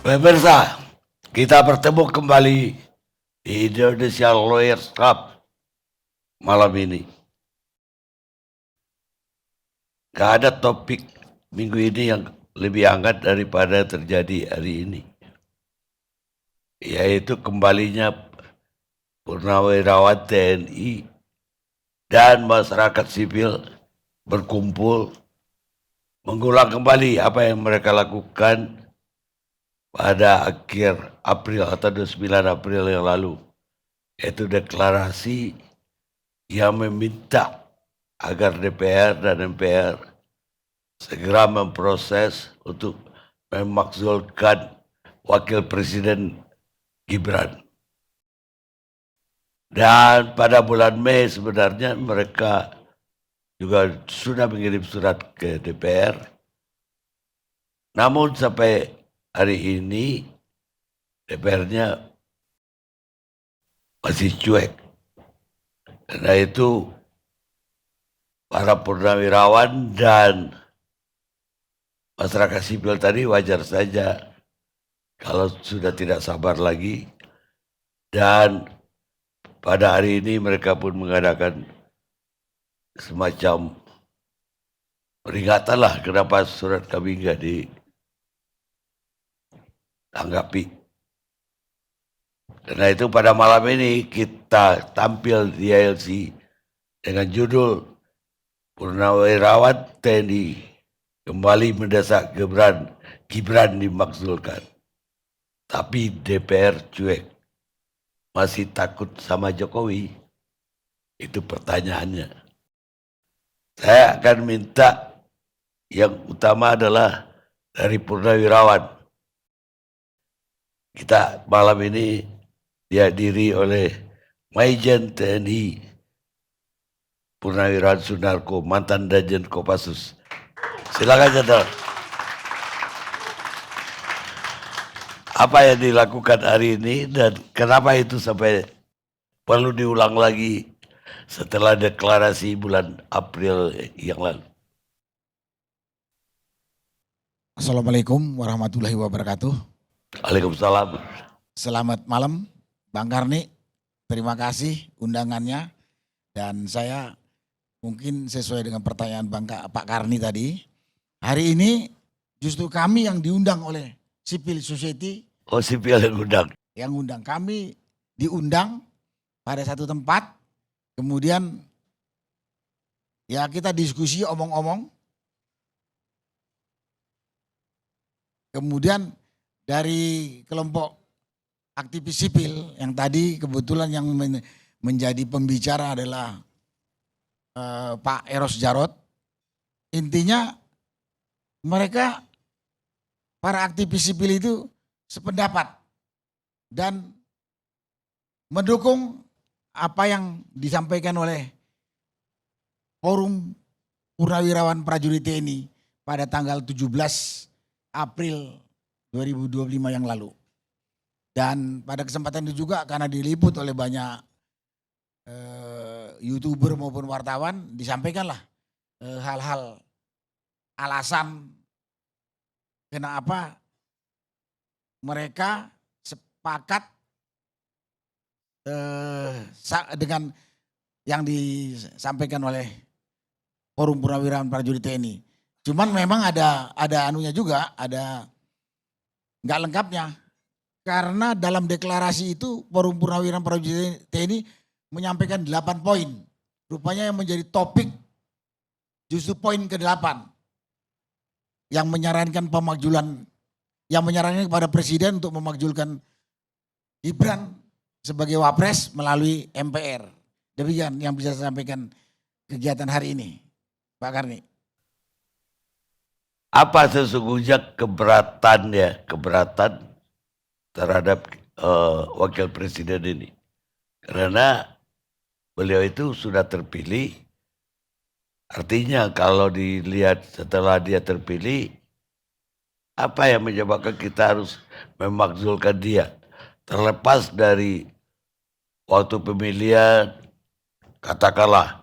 Pemirsa, kita bertemu kembali di Indonesia Lawyers Club malam ini. Gak ada topik minggu ini yang lebih hangat daripada terjadi hari ini, yaitu kembalinya purnawirawan TNI dan masyarakat sipil berkumpul mengulang kembali apa yang mereka lakukan pada akhir April atau 29 April yang lalu, yaitu deklarasi yang meminta agar DPR dan MPR segera memproses untuk memakzulkan Wakil Presiden Gibran. Dan pada bulan Mei sebenarnya mereka juga sudah mengirim surat ke DPR. Namun sampai hari ini DPR-nya masih cuek. Karena itu para purnawirawan dan masyarakat sipil tadi wajar saja kalau sudah tidak sabar lagi. Dan pada hari ini mereka pun mengadakan semacam peringatan lah kenapa surat kami nggak ditanggapi. Karena itu pada malam ini kita tampil di ILC dengan judul Purnawirawan TNI kembali mendesak Gibran dimakzulkan. Tapi DPR cuek. Masih takut sama Jokowi? Itu pertanyaannya. Saya akan minta yang utama adalah dari purnawirawan. Kita malam ini dihadiri oleh Maijen TNI Purnawirawan Sunarko, mantan Danjen Kopassus. Silakan Jenderal. Apa yang dilakukan hari ini dan kenapa itu sampai perlu diulang lagi setelah deklarasi bulan April yang lalu? Assalamualaikum warahmatullahi wabarakatuh. Waalaikumsalam. Selamat malam Bang Karni, terima kasih undangannya. Dan saya mungkin sesuai dengan pertanyaan Pak Karni tadi, hari ini justru kami yang diundang oleh civil society. Oh, sipil yang undang. Yang undang, kami diundang pada satu tempat, kemudian ya kita diskusi omong-omong. Kemudian dari kelompok aktivis sipil yang tadi kebetulan yang menjadi pembicara adalah Pak Eros Jarot. Intinya mereka para aktivis sipil itu sependapat dan mendukung apa yang disampaikan oleh Forum Purnawirawan Prajurit TNI pada tanggal 17 April 2025 yang lalu. Dan pada kesempatan itu juga karena diliput oleh banyak YouTuber maupun wartawan, disampaikanlah hal-hal alasan kenapa mereka sepakat dengan yang disampaikan oleh Forum Purnawirawan Prajurit TNI. Cuman memang ada anunya juga, ada nggak lengkapnya. Karena dalam deklarasi itu Forum Purnawirawan Prajurit TNI menyampaikan 8 poin. Rupanya yang menjadi topik justru poin ke-8. Yang menyarankan pemakzulan, yang menyarankan kepada Presiden untuk memakzulkan Gibran sebagai Wapres melalui MPR. Demikian yang bisa saya sampaikan kegiatan hari ini, Pak Karni. Apa sesungguhnya keberatan terhadap Wakil Presiden ini? Karena beliau itu sudah terpilih, artinya kalau dilihat setelah dia terpilih, apa yang menyebabkan kita harus memakzulkan dia? Terlepas dari waktu pemilihan, katakanlah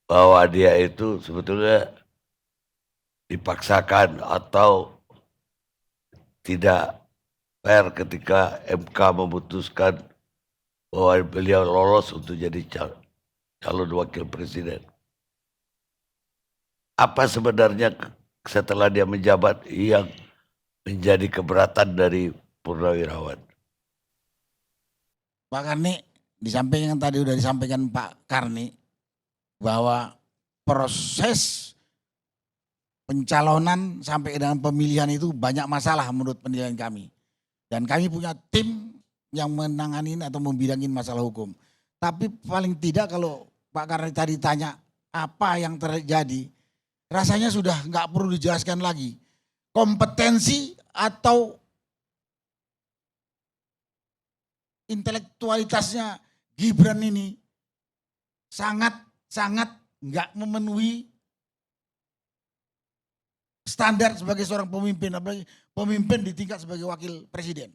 bahwa dia itu sebetulnya dipaksakan atau tidak fair ketika MK memutuskan bahwa beliau lolos untuk jadi calon wakil presiden. Apa sebenarnya setelah dia menjabat yang menjadi keberatan dari Purnawirawan? Pak Karni, di samping yang tadi udah disampaikan Pak Karni, bahwa proses pencalonan sampai dengan pemilihan itu banyak masalah menurut penilaian kami. Dan kami punya tim yang menangani atau membidangin masalah hukum. Tapi paling tidak kalau Pak Karni tadi tanya apa yang terjadi, rasanya sudah nggak perlu dijelaskan lagi. Kompetensi atau intelektualitasnya Gibran ini sangat nggak memenuhi standar sebagai seorang pemimpin, apalagi pemimpin di tingkat sebagai wakil presiden.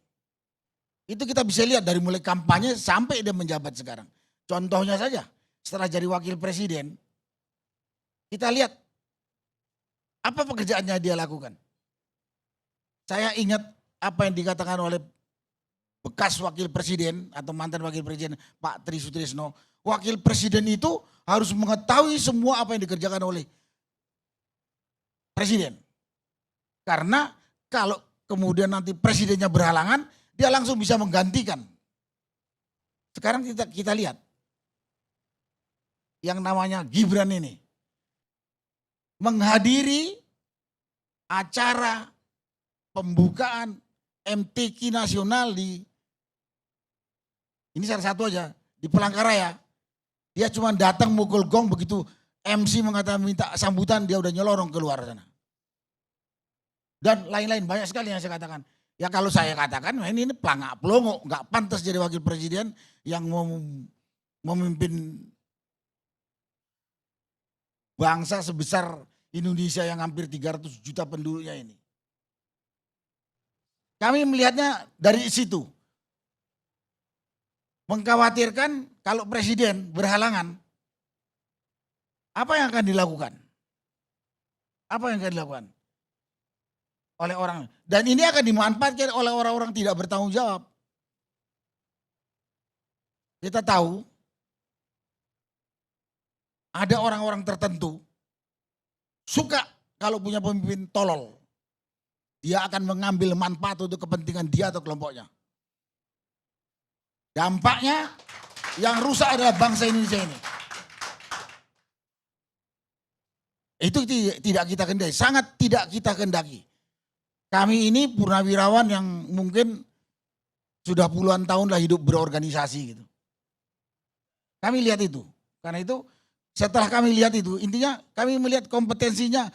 Itu kita bisa lihat dari mulai kampanye sampai dia menjabat sekarang. Contohnya saja, setelah jadi wakil presiden, kita lihat apa pekerjaannya dia lakukan. Saya ingat apa yang dikatakan oleh bekas wakil presiden atau mantan wakil presiden Pak Tri Sutrisno. Wakil presiden itu harus mengetahui semua apa yang dikerjakan oleh presiden. Karena kalau kemudian nanti presidennya berhalangan, dia langsung bisa menggantikan. Sekarang kita lihat yang namanya Gibran ini menghadiri acara pembukaan MTQ nasional ini salah satu aja, di Palangkaraya. Dia cuma datang mukul gong, begitu MC mengatakan minta sambutan, dia udah nyelorong keluar sana. Dan lain-lain banyak sekali yang saya katakan. Ya kalau saya katakan ini pelangak pelongo, nggak pantas jadi wakil presiden yang memimpin bangsa sebesar Indonesia yang hampir 300 juta penduduknya ini. Kami melihatnya dari situ. Mengkhawatirkan kalau presiden berhalangan, apa yang akan dilakukan? Apa yang akan dilakukan oleh orang? Dan ini akan dimanfaatkan oleh orang-orang tidak bertanggung jawab. Kita tahu ada orang-orang tertentu suka kalau punya pemimpin tolol. Dia akan mengambil manfaat untuk kepentingan dia atau kelompoknya. Dampaknya yang rusak adalah bangsa Indonesia ini. Itu tidak kita kendaki, sangat tidak kita kendaki. Kami ini purnawirawan yang mungkin sudah puluhan tahun lah hidup berorganisasi gitu. Kami lihat itu. Karena itu setelah kami lihat itu, intinya kami melihat kompetensinya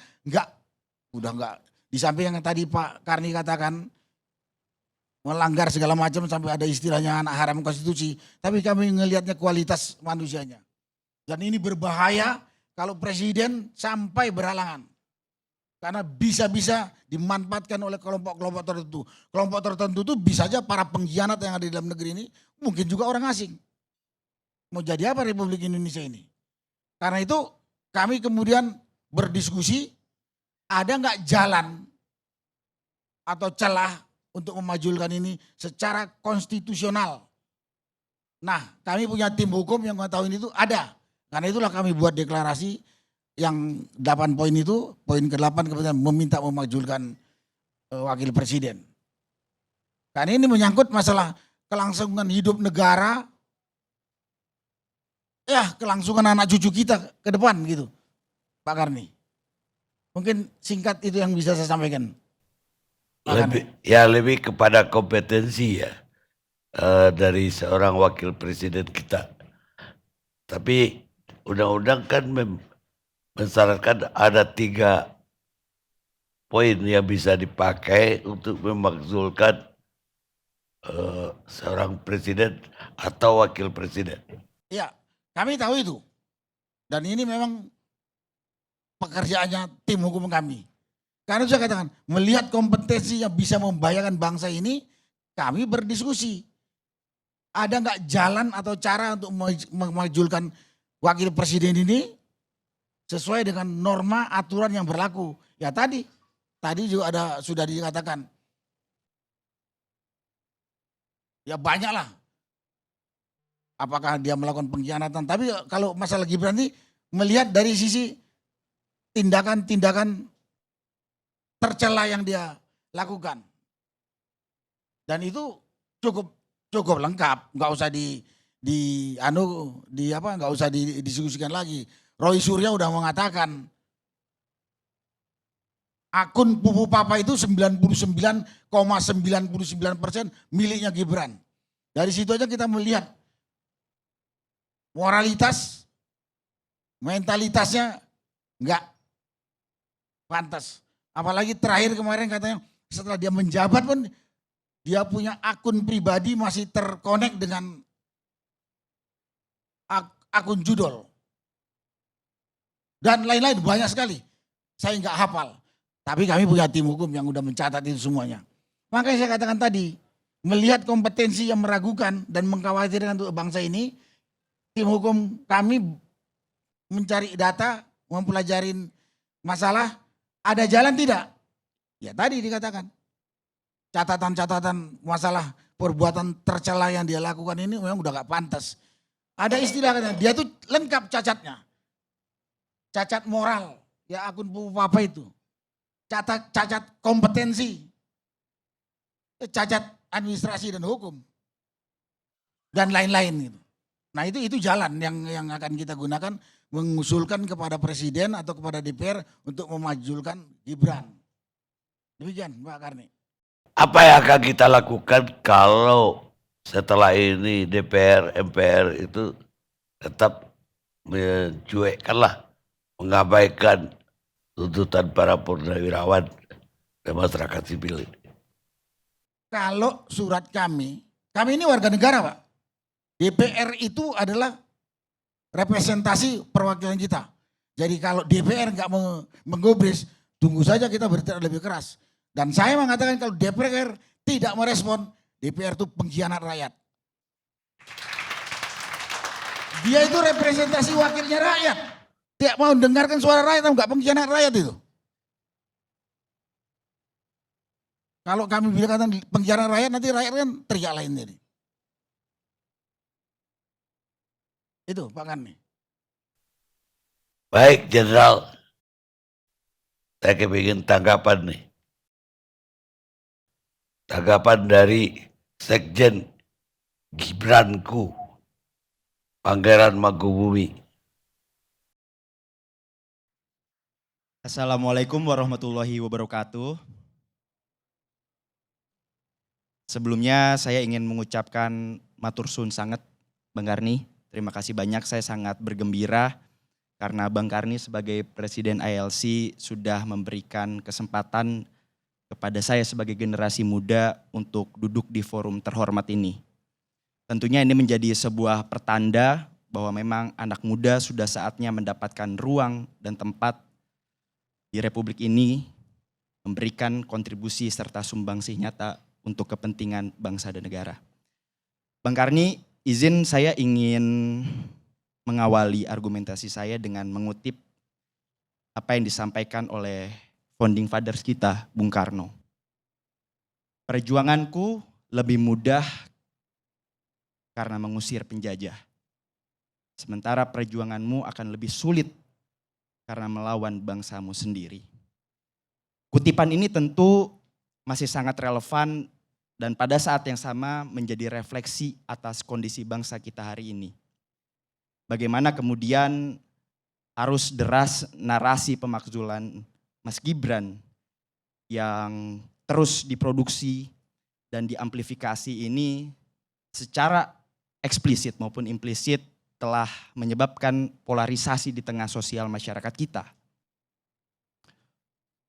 udah enggak. Di samping yang tadi Pak Karni katakan, melanggar segala macam sampai ada istilahnya anak haram konstitusi. Tapi kami melihatnya kualitas manusianya. Dan ini berbahaya kalau presiden sampai berhalangan. Karena bisa-bisa dimanfaatkan oleh kelompok-kelompok tertentu. Kelompok tertentu itu bisa saja para pengkhianat yang ada di dalam negeri ini, mungkin juga orang asing. Mau jadi apa Republik Indonesia ini? Karena itu kami kemudian berdiskusi, ada nggak jalan atau celah untuk memajulkan ini secara konstitusional. Nah, kami punya tim hukum yang mengetahui itu ada. Karena itulah kami buat deklarasi yang 8 poin itu, poin ke-8 kemudian meminta memajulkan wakil presiden. Karena ini menyangkut masalah kelangsungan hidup negara, ya kelangsungan anak cucu kita ke depan gitu, Pak Karni. Mungkin singkat itu yang bisa saya sampaikan. Lebih kepada kompetensi ya dari seorang wakil presiden kita. Tapi undang-undang kan mensyaratkan ada 3 poin yang bisa dipakai untuk memakzulkan seorang presiden atau wakil presiden. Ya, kami tahu itu. Dan ini memang pekerjaannya tim hukum kami. Karena saya katakan, melihat kompetensi yang bisa membahayakan bangsa ini, kami berdiskusi. Ada nggak jalan atau cara untuk memajulkan wakil presiden ini sesuai dengan norma aturan yang berlaku. Ya tadi juga sudah dikatakan. Ya banyak lah. Apakah dia melakukan pengkhianatan. Tapi kalau masalah Gibran ini melihat dari sisi tindakan-tindakan tercela yang dia lakukan. Dan itu cukup lengkap, nggak usah nggak usah didiskusikan lagi. Roy Suryo udah mengatakan akun Pupu Papa itu 99,99% miliknya Gibran. Dari situ aja kita melihat moralitas, mentalitasnya nggak pantas. Apalagi terakhir kemarin katanya setelah dia menjabat pun dia punya akun pribadi masih terkonek dengan akun judul. Dan lain-lain banyak sekali. Saya nggak hafal. Tapi kami punya tim hukum yang udah mencatat itu semuanya. Makanya saya katakan tadi, melihat kompetensi yang meragukan dan mengkhawatirkan untuk bangsa ini, tim hukum kami mencari data, mempelajari masalah, ada jalan tidak? Ya tadi dikatakan, catatan-catatan masalah perbuatan tercela yang dia lakukan ini memang udah gak pantas. Ada istilah katanya, dia tuh lengkap cacatnya. Cacat moral, ya akun Pupu Papa itu. Cacat kompetensi, cacat administrasi dan hukum, dan lain-lain gitu. Nah itu jalan yang akan kita gunakan mengusulkan kepada Presiden atau kepada DPR untuk memajulkan Gibran. Demikian Mbak Karni. Apa yang akan kita lakukan kalau setelah ini DPR, MPR itu tetap mencuekkanlah, mengabaikan tuntutan para purnawirawan dan masyarakat sipil ini? Kalau surat kami ini warga negara Pak. DPR itu adalah representasi perwakilan kita. Jadi kalau DPR nggak menggubris, tunggu saja kita bertindak lebih keras. Dan saya mengatakan kalau DPR tidak merespon, DPR itu pengkhianat rakyat. Dia itu representasi wakilnya rakyat. Tidak mau dengarkan suara rakyat, nggak pengkhianat rakyat itu. Kalau kami bilang pengkhianat rakyat, nanti rakyat kan teriak lain jadi. Itu Pak Karni. Baik Jenderal, saya kepingin tanggapan nih. Tanggapan dari Sekjen Gibranku, Pangeran Mangkubumi. Assalamualaikum warahmatullahi wabarakatuh. Sebelumnya saya ingin mengucapkan matur suwun sangat Bang Karni. Terima kasih banyak, saya sangat bergembira karena Bang Karni sebagai Presiden ILC sudah memberikan kesempatan kepada saya sebagai generasi muda untuk duduk di forum terhormat ini. Tentunya ini menjadi sebuah pertanda bahwa memang anak muda sudah saatnya mendapatkan ruang dan tempat di Republik ini memberikan kontribusi serta sumbangsih nyata untuk kepentingan bangsa dan negara. Bang Karni, izin saya ingin mengawali argumentasi saya dengan mengutip apa yang disampaikan oleh founding fathers kita, Bung Karno. Perjuanganku lebih mudah karena mengusir penjajah. Sementara perjuanganmu akan lebih sulit karena melawan bangsamu sendiri. Kutipan ini tentu masih sangat relevan dan pada saat yang sama menjadi refleksi atas kondisi bangsa kita hari ini. Bagaimana kemudian arus deras narasi pemakzulan Mas Gibran yang terus diproduksi dan diamplifikasi ini secara eksplisit maupun implisit telah menyebabkan polarisasi di tengah sosial masyarakat kita.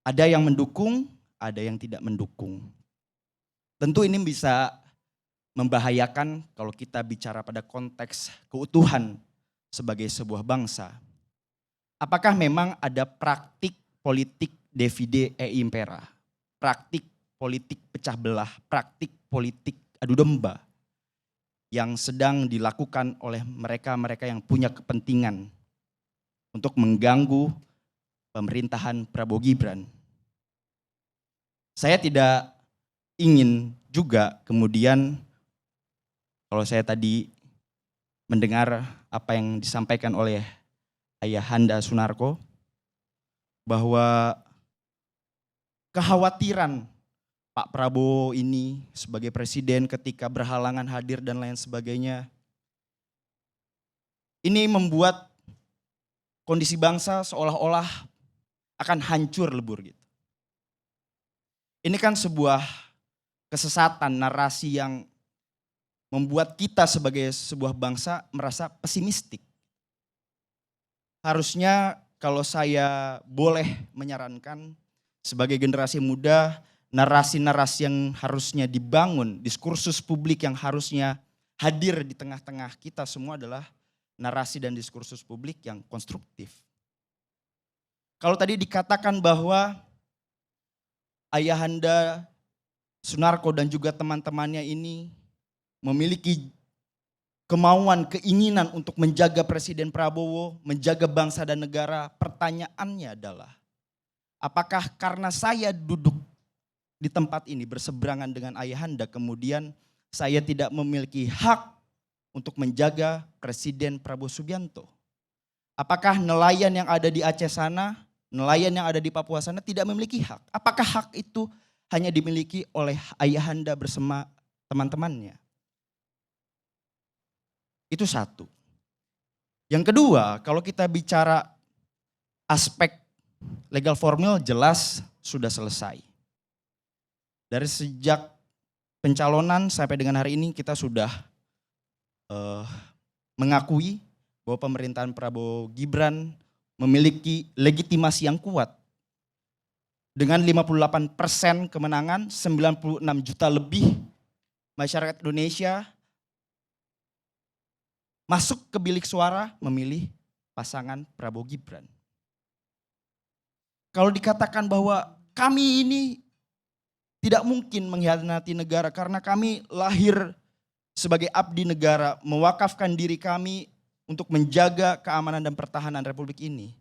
Ada yang mendukung, ada yang tidak mendukung. Tentu ini bisa membahayakan kalau kita bicara pada konteks keutuhan sebagai sebuah bangsa. Apakah memang ada praktik politik divide et impera, praktik politik pecah belah, praktik politik adu domba yang sedang dilakukan oleh mereka-mereka yang punya kepentingan untuk mengganggu pemerintahan Prabowo Gibran? Saya tidak ingin juga kemudian Kalau saya tadi mendengar apa yang disampaikan oleh Ayahanda Sunarko, bahwa kekhawatiran Pak Prabowo ini sebagai presiden ketika berhalangan hadir dan lain sebagainya, ini membuat kondisi bangsa seolah-olah akan hancur lebur gitu. Ini kan sebuah kesesatan narasi yang membuat kita sebagai sebuah bangsa merasa pesimistik. Harusnya kalau saya boleh menyarankan sebagai generasi muda, narasi-narasi yang harusnya dibangun, diskursus publik yang harusnya hadir di tengah-tengah kita semua adalah narasi dan diskursus publik yang konstruktif. Kalau tadi dikatakan bahwa Ayahanda Sunarko dan juga teman-temannya ini memiliki kemauan, keinginan untuk menjaga Presiden Prabowo, menjaga bangsa dan negara, pertanyaannya adalah, apakah karena saya duduk di tempat ini berseberangan dengan Ayahanda, kemudian saya tidak memiliki hak untuk menjaga Presiden Prabowo Subianto? Apakah nelayan yang ada di Aceh sana, nelayan yang ada di Papua sana tidak memiliki hak? Apakah hak itu hanya dimiliki oleh Ayahanda bersama teman-temannya? Itu satu. Yang kedua, kalau kita bicara aspek legal formal, jelas sudah selesai. Dari sejak pencalonan sampai dengan hari ini kita sudah mengakui bahwa pemerintahan Prabowo Gibran memiliki legitimasi yang kuat. Dengan 58% kemenangan, 96 juta lebih masyarakat Indonesia masuk ke bilik suara memilih pasangan Prabowo Gibran. Kalau dikatakan bahwa kami ini tidak mungkin mengkhianati negara karena kami lahir sebagai abdi negara, mewakafkan diri kami untuk menjaga keamanan dan pertahanan Republik ini.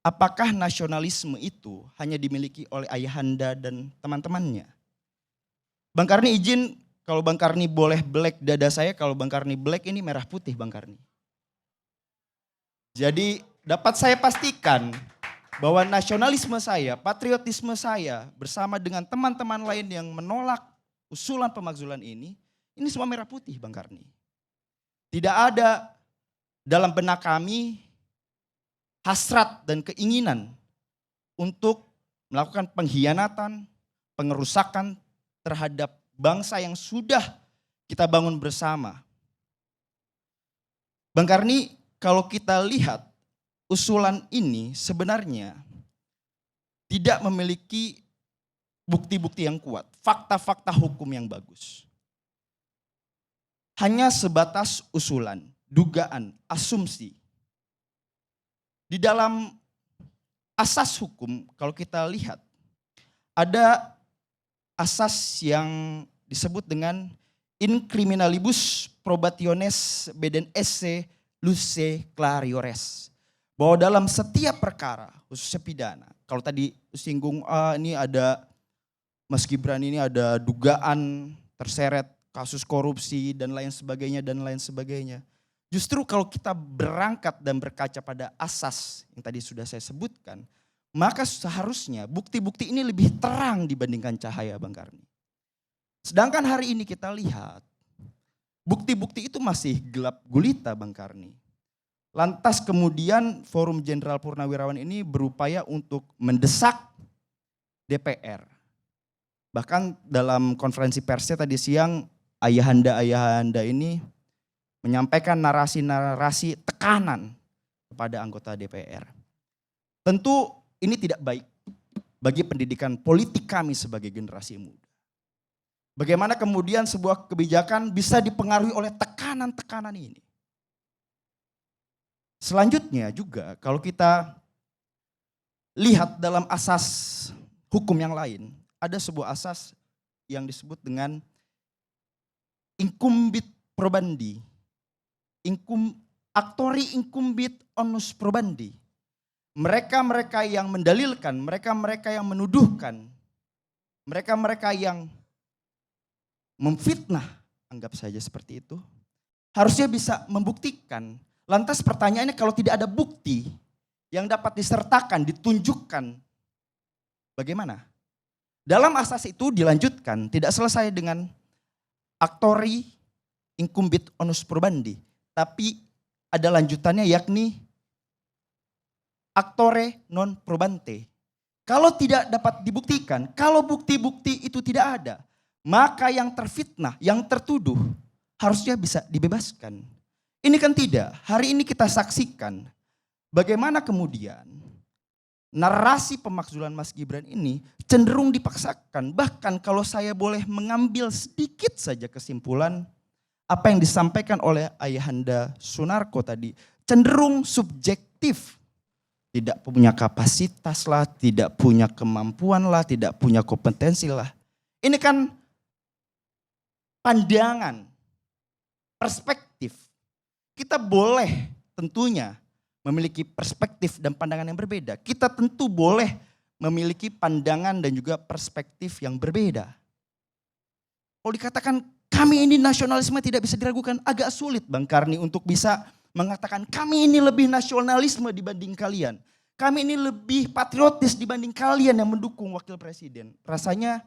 Apakah nasionalisme itu hanya dimiliki oleh Ayahanda dan teman-temannya? Bang Karni izin, kalau Bang Karni boleh black dada saya, kalau Bang Karni black ini merah putih Bang Karni. Jadi dapat saya pastikan bahwa nasionalisme saya, patriotisme saya bersama dengan teman-teman lain yang menolak usulan pemakzulan ini semua merah putih Bang Karni. Tidak ada dalam benak kami hasrat dan keinginan untuk melakukan pengkhianatan, pengerusakan terhadap bangsa yang sudah kita bangun bersama. Bang Karni, kalau kita lihat usulan ini sebenarnya tidak memiliki bukti-bukti yang kuat, fakta-fakta hukum yang bagus. Hanya sebatas usulan, dugaan, asumsi. Di dalam asas hukum kalau kita lihat ada asas yang disebut dengan in criminalibus probationes beden esse luce clariores. Bahwa dalam setiap perkara, khususnya pidana, kalau tadi singgung ini ada Mas Gibran ini ada dugaan terseret kasus korupsi dan lain sebagainya dan lain sebagainya. Justru kalau kita berangkat dan berkaca pada asas yang tadi sudah saya sebutkan, maka seharusnya bukti-bukti ini lebih terang dibandingkan cahaya Bang Karni. Sedangkan hari ini kita lihat bukti-bukti itu masih gelap gulita Bang Karni. Lantas kemudian Forum Jenderal Purnawirawan ini berupaya untuk mendesak DPR. Bahkan dalam konferensi persnya tadi siang ayahanda ini menyampaikan narasi-narasi tekanan kepada anggota DPR. Tentu ini tidak baik bagi pendidikan politik kami sebagai generasi muda. Bagaimana kemudian sebuah kebijakan bisa dipengaruhi oleh tekanan-tekanan ini. Selanjutnya juga kalau kita lihat dalam asas hukum yang lain, ada sebuah asas yang disebut dengan incumbit probandi. Actori incumbit onus probandi. Mereka-mereka yang mendalilkan, mereka-mereka yang menuduhkan, mereka-mereka yang memfitnah, anggap saja seperti itu, harusnya bisa membuktikan. Lantas pertanyaannya, kalau tidak ada bukti yang dapat disertakan, ditunjukkan, bagaimana? Dalam asas itu dilanjutkan, tidak selesai dengan actori incumbit onus probandi, tapi ada lanjutannya, yakni actore non probante. Kalau tidak dapat dibuktikan, kalau bukti-bukti itu tidak ada, maka yang terfitnah, yang tertuduh harusnya bisa dibebaskan. Ini kan tidak. Hari ini kita saksikan bagaimana kemudian narasi pemakzulan Mas Gibran ini cenderung dipaksakan. Bahkan kalau saya boleh mengambil sedikit saja kesimpulan, apa yang disampaikan oleh Ayahanda Sunarko tadi cenderung subjektif. Tidak punya kapasitas lah, tidak punya kemampuan lah, tidak punya kompetensi lah. Ini kan pandangan, perspektif. Kita boleh tentunya memiliki perspektif dan pandangan yang berbeda. Kita tentu boleh memiliki pandangan dan juga perspektif yang berbeda. Kalau dikatakan kami ini nasionalisme tidak bisa diragukan, agak sulit Bang Karni untuk bisa mengatakan kami ini lebih nasionalisme dibanding kalian. Kami ini lebih patriotis dibanding kalian yang mendukung wakil presiden. Rasanya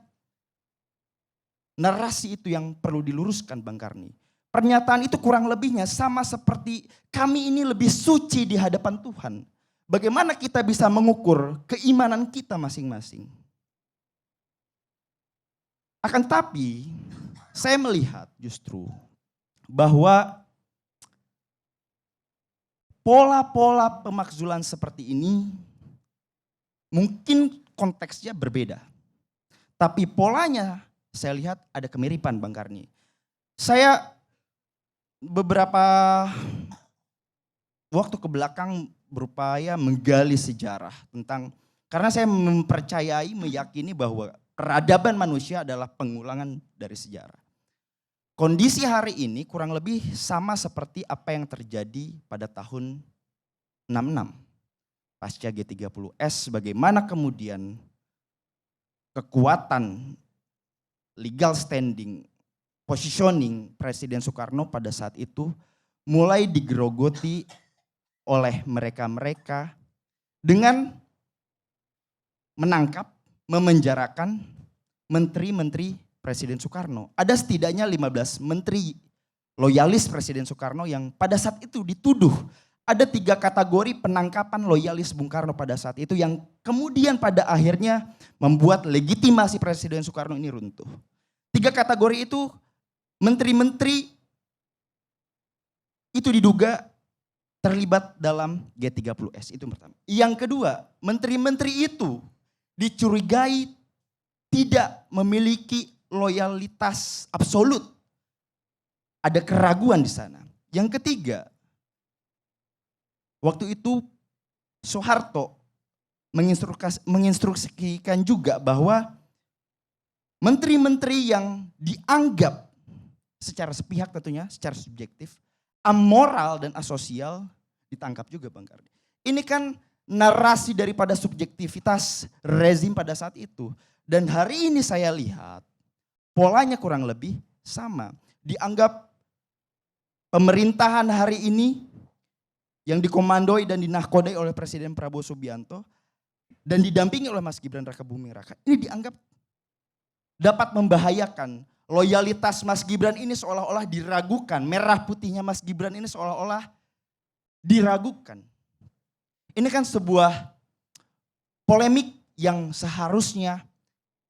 narasi itu yang perlu diluruskan Bang Karni. Pernyataan itu kurang lebihnya sama seperti kami ini lebih suci di hadapan Tuhan. Bagaimana kita bisa mengukur keimanan kita masing-masing? Akan tapi saya melihat justru bahwa pola-pola pemakzulan seperti ini mungkin konteksnya berbeda. Tapi polanya saya lihat ada kemiripan Bang Karni. Saya beberapa waktu ke belakang berupaya menggali sejarah tentang, karena saya mempercayai, meyakini bahwa peradaban manusia adalah pengulangan dari sejarah. Kondisi hari ini kurang lebih sama seperti apa yang terjadi pada tahun 66. Pasca G30S, bagaimana kemudian kekuatan legal standing, positioning Presiden Soekarno pada saat itu mulai digerogoti oleh mereka-mereka dengan menangkap, memenjarakan menteri-menteri Presiden Soekarno. Ada setidaknya 15 menteri loyalis Presiden Soekarno yang pada saat itu dituduh. Ada 3 kategori penangkapan loyalis Bung Karno pada saat itu yang kemudian pada akhirnya membuat legitimasi Presiden Soekarno ini runtuh. 3 kategori itu menteri-menteri itu diduga terlibat dalam G30S, itu pertama. Yang kedua, menteri-menteri itu dicurigai tidak memiliki loyalitas absolut. Ada keraguan di sana. Yang ketiga, waktu itu Soeharto menginstruksikan juga bahwa menteri-menteri yang dianggap secara sepihak tentunya, secara subjektif, amoral dan asosial ditangkap juga Bang Karni. Ini kan narasi daripada subjektivitas rezim pada saat itu. Dan hari ini saya lihat polanya kurang lebih sama. Dianggap pemerintahan hari ini yang dikomandoi dan dinahkodai oleh Presiden Prabowo Subianto dan didampingi oleh Mas Gibran Rakabuming Raka, ini dianggap dapat membahayakan. Loyalitas Mas Gibran ini seolah-olah diragukan. Merah putihnya Mas Gibran ini seolah-olah diragukan. Ini kan sebuah polemik yang seharusnya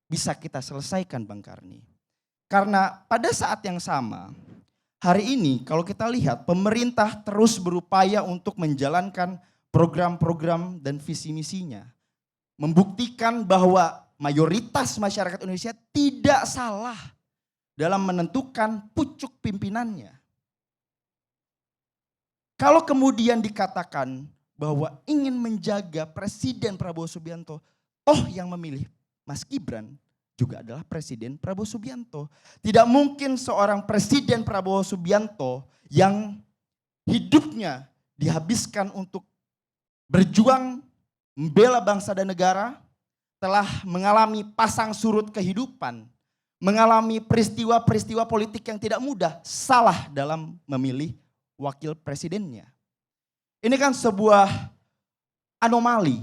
bisa kita selesaikan Bang Karni. Karena pada saat yang sama, hari ini kalau kita lihat pemerintah terus berupaya untuk menjalankan program-program dan visi misinya. Membuktikan bahwa mayoritas masyarakat Indonesia tidak salah dalam menentukan pucuk pimpinannya. Kalau kemudian dikatakan bahwa ingin menjaga Presiden Prabowo Subianto, toh yang memilih Mas Gibran juga adalah Presiden Prabowo Subianto. Tidak mungkin seorang Presiden Prabowo Subianto yang hidupnya dihabiskan untuk berjuang membela bangsa dan negara, telah mengalami pasang surut kehidupan, mengalami peristiwa-peristiwa politik yang tidak mudah, salah dalam memilih wakil presidennya. Ini kan sebuah anomali,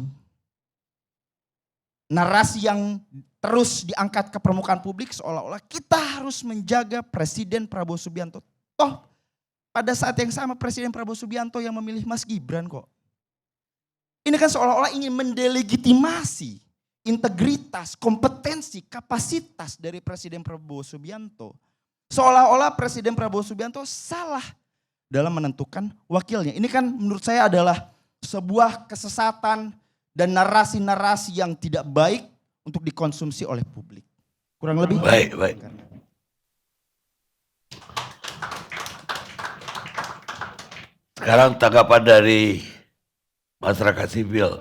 narasi yang terus diangkat ke permukaan publik seolah-olah kita harus menjaga Presiden Prabowo Subianto. Toh pada saat yang sama Presiden Prabowo Subianto yang memilih Mas Gibran kok. Ini kan seolah-olah ingin mendelegitimasi integritas, kompetensi, kapasitas dari Presiden Prabowo Subianto. Seolah-olah Presiden Prabowo Subianto salah dalam menentukan wakilnya. Ini kan menurut saya adalah sebuah kesesatan dan narasi-narasi yang tidak baik untuk dikonsumsi oleh publik. Kurang lebih. Baik. Sekarang tanggapan dari masyarakat sipil,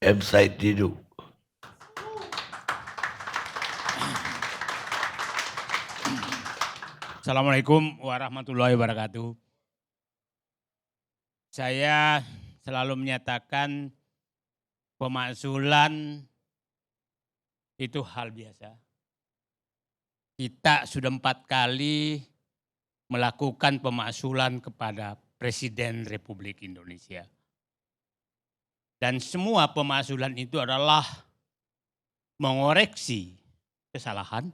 M. Said Didu. Assalamualaikum warahmatullahi wabarakatuh. Saya selalu menyatakan pemakzulan itu hal biasa. Kita sudah 4 kali melakukan pemakzulan kepada Presiden Republik Indonesia. Dan semua pemakzulan itu adalah mengoreksi kesalahan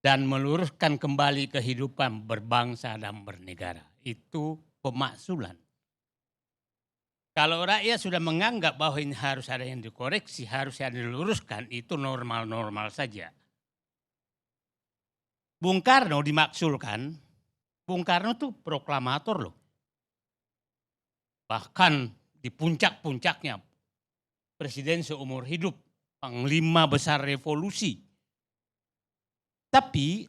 dan meluruskan kembali kehidupan berbangsa dan bernegara. Itu pemakzulan. Kalau rakyat sudah menganggap bahwa ini harus ada yang dikoreksi, harus ada yang diluruskan, itu normal-normal saja. Bung Karno dimaksulkan, Bung Karno itu proklamator loh. Bahkan di puncak-puncaknya presiden seumur hidup, panglima besar revolusi. Tapi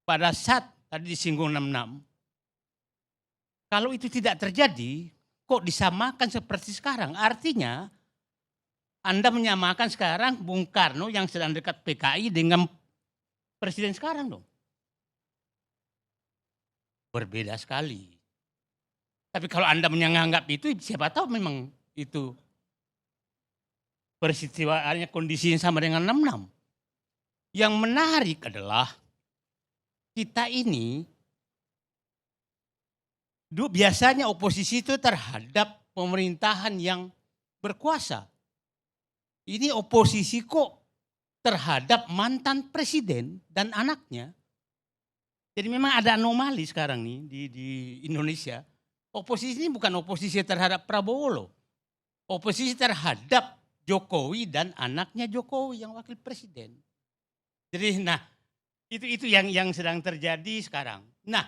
pada saat tadi disinggung 66, kalau itu tidak terjadi, kok disamakan seperti sekarang? Artinya Anda menyamakan sekarang Bung Karno yang sedang dekat PKI dengan presiden sekarang dong. Berbeda sekali. Tapi kalau Anda menganggap itu, siapa tahu memang itu peristiwanya kondisinya sama dengan 66. Yang menarik adalah kita ini biasanya oposisi itu terhadap pemerintahan yang berkuasa. Ini oposisi kok terhadap mantan presiden dan anaknya. Jadi memang ada anomali sekarang nih di Indonesia. Oposisi ini bukan oposisi terhadap Prabowo loh. Oposisi terhadap Jokowi dan anaknya Jokowi yang wakil presiden. Jadi nah itu yang sedang terjadi sekarang. Nah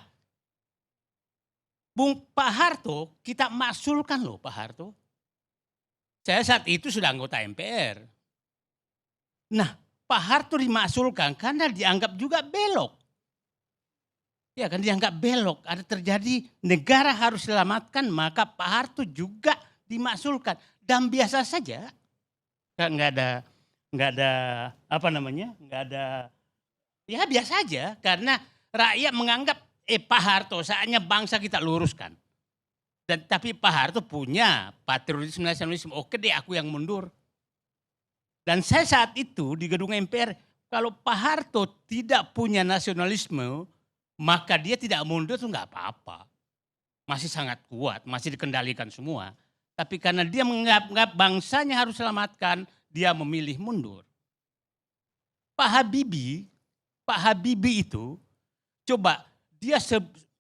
Pak Harto kita maksulkan loh Pak Harto. Saya saat itu sudah anggota MPR. Nah Pak Harto dimaksulkan karena dianggap juga belok. Ya kan dianggap belok, ada terjadi negara harus selamatkan maka Pak Harto juga dimaksulkan. Dan biasa saja, nggak ada apa namanya, nggak ada, ya biasa aja karena rakyat menganggap Pak Harto saatnya bangsa kita luruskan. Dan tapi Pak Harto punya patriotisme nasionalisme, oke deh aku yang mundur. Dan saya saat itu di gedung MPR, kalau Pak Harto tidak punya nasionalisme, maka dia tidak mundur itu nggak apa-apa. Masih sangat kuat, masih dikendalikan semua. Tapi karena dia menganggap bangsanya harus selamatkan, dia memilih mundur. Pak Habibie itu coba dia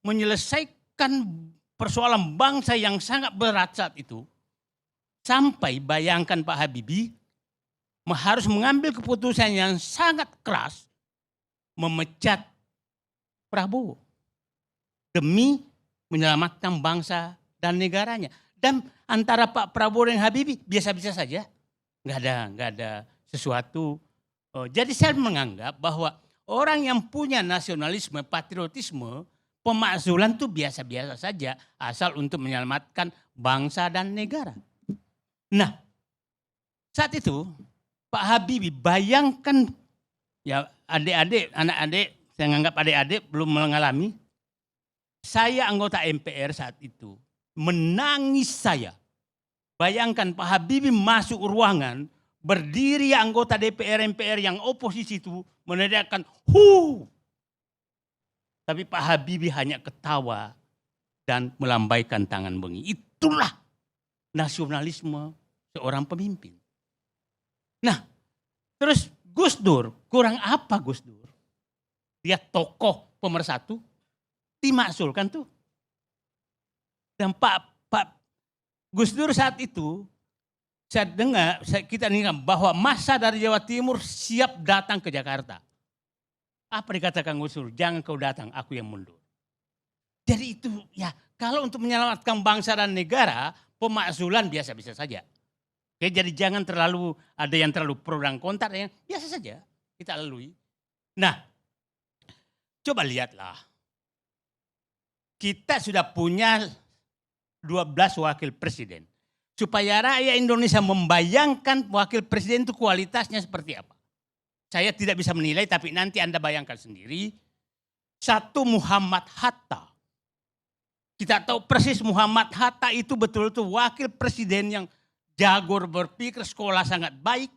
menyelesaikan persoalan bangsa yang sangat berat saat itu. Sampai bayangkan Pak Habibie harus mengambil keputusan yang sangat keras memecat Prabowo demi menyelamatkan bangsa dan negaranya. Dan antara Pak Prabowo dan Habibie biasa-biasa saja, nggak ada sesuatu. Jadi saya menganggap bahwa orang yang punya nasionalisme, patriotisme, pemakzulan itu biasa-biasa saja asal untuk menyelamatkan bangsa dan negara. Nah, saat itu Pak Habibie bayangkan ya adik-adik, anak-adik, saya menganggap adik-adik belum mengalami. Saya anggota MPR saat itu menangis saya. Bayangkan Pak Habibie masuk ruangan berdiri anggota DPR MPR yang oposisi itu meneriakkan hu. Tapi Pak Habibie hanya ketawa dan melambaikan tangan bengi. Itulah nasionalisme seorang pemimpin. Nah, terus Gus Dur, kurang apa Gus Dur? Dia tokoh pemersatu, dimaksulkan tuh. Dan Pak Gus Dur saat itu, saya dengar, kita dengar bahwa massa dari Jawa Timur siap datang ke Jakarta. Apa dikatakan Gus Dur? Jangan kau datang, aku yang mundur. Jadi itu ya, kalau untuk menyelamatkan bangsa dan negara, pemakzulan biasa-biasa saja. Oke, jadi jangan terlalu, ada yang terlalu pro dan kontra, yang biasa saja kita lalui. Nah, coba lihatlah. Kita sudah punya 12 wakil presiden. Supaya rakyat Indonesia membayangkan wakil presiden itu kualitasnya seperti apa. Saya tidak bisa menilai, tapi nanti Anda bayangkan sendiri. Satu, Muhammad Hatta. Kita tahu persis Muhammad Hatta itu betul-betul wakil presiden yang jago berpikir, sekolah sangat baik.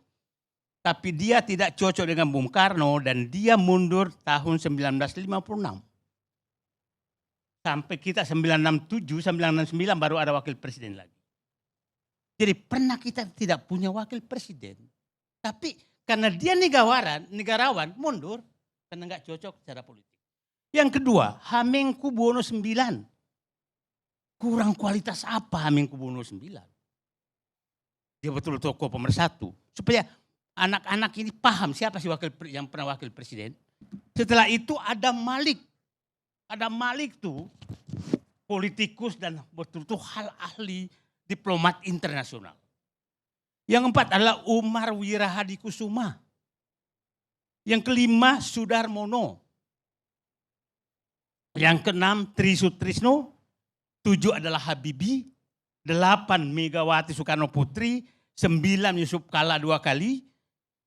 Tapi dia tidak cocok dengan Bung Karno dan dia mundur tahun 1956. Sampai kita 967, 969 baru ada wakil presiden lagi. Jadi pernah kita tidak punya wakil presiden. Tapi karena dia negarawan mundur karena nggak cocok secara politik. Yang kedua, Hamengkubuwono IX. Kurang kualitas apa Hamengkubuwono IX? Dia betul tokoh pemersatu. Supaya anak-anak ini paham siapa sih yang pernah wakil presiden. Setelah itu ada Malik. Ada Malik tuh politikus dan betul-betul hal ahli diplomat internasional. Yang empat adalah Umar Wirahadikusuma. Yang kelima Sudarmono. Yang keenam Tri Sutrisno. 7 adalah Habibie. 8 Megawati Soekarno Putri. 9 Yusuf Kala 2 kali.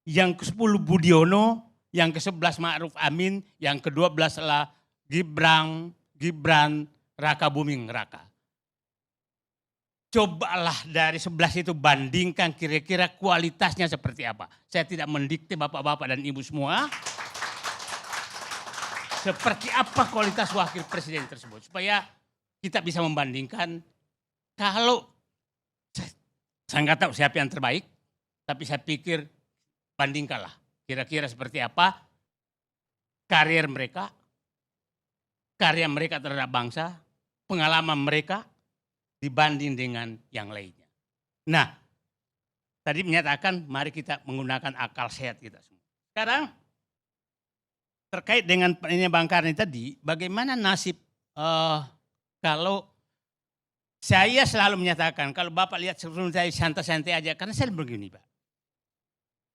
Yang ke-10 Budiono. Yang ke-11 Ma'ruf Amin. Yang ke-12 adalah Gibran Raka Buming Raka. Cobalah dari 11 itu bandingkan kira-kira kualitasnya seperti apa. Saya tidak mendikte bapak-bapak dan ibu semua. Seperti apa kualitas wakil presiden tersebut. Supaya kita bisa membandingkan. Kalau saya nggak tahu siapa yang terbaik. Tapi saya pikir bandingkanlah. Kira-kira seperti apa karier mereka. Karya mereka terhadap bangsa. Pengalaman mereka. Dibanding dengan yang lainnya. Nah, tadi menyatakan mari kita menggunakan akal sehat kita semua. Sekarang terkait dengan ini Bang Karni tadi, bagaimana nasib kalau saya selalu menyatakan, kalau Bapak lihat sebelum saya santai-santai aja, karena saya begini Pak.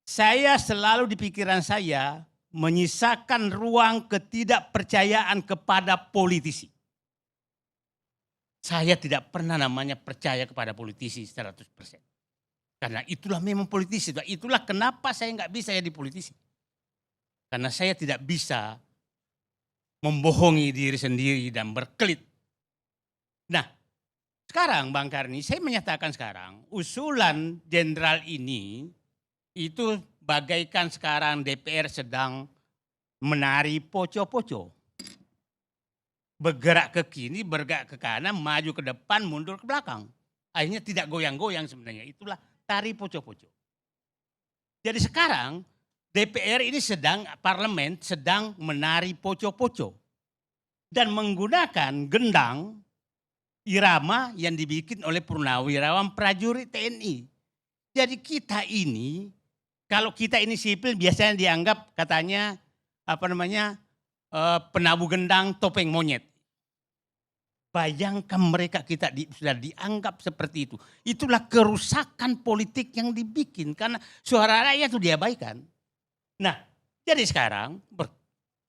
Saya selalu di pikiran saya menyisakan ruang ketidakpercayaan kepada politisi. Saya tidak pernah namanya percaya kepada politisi 100%. Karena itulah memang politisi. Itulah kenapa saya nggak bisa jadi politisi. Karena saya tidak bisa membohongi diri sendiri dan berkelit. Nah, sekarang Bang Karni, saya menyatakan sekarang usulan jenderal ini itu bagaikan sekarang DPR sedang menari poco-poco. Bergerak ke kiri, bergerak ke kanan, maju ke depan, mundur ke belakang. Akhirnya tidak goyang-goyang sebenarnya. Itulah tari poco-poco. Jadi sekarang DPR ini parlemen sedang menari poco-poco. Dan menggunakan gendang irama yang dibikin oleh purnawirawan prajurit TNI. Jadi kita ini, kalau kita ini sipil biasanya dianggap katanya penabuh gendang topeng monyet. Bayangkan mereka sudah dianggap seperti itu. Itulah kerusakan politik yang dibikin. Karena suara rakyat itu diabaikan. Nah, jadi sekarang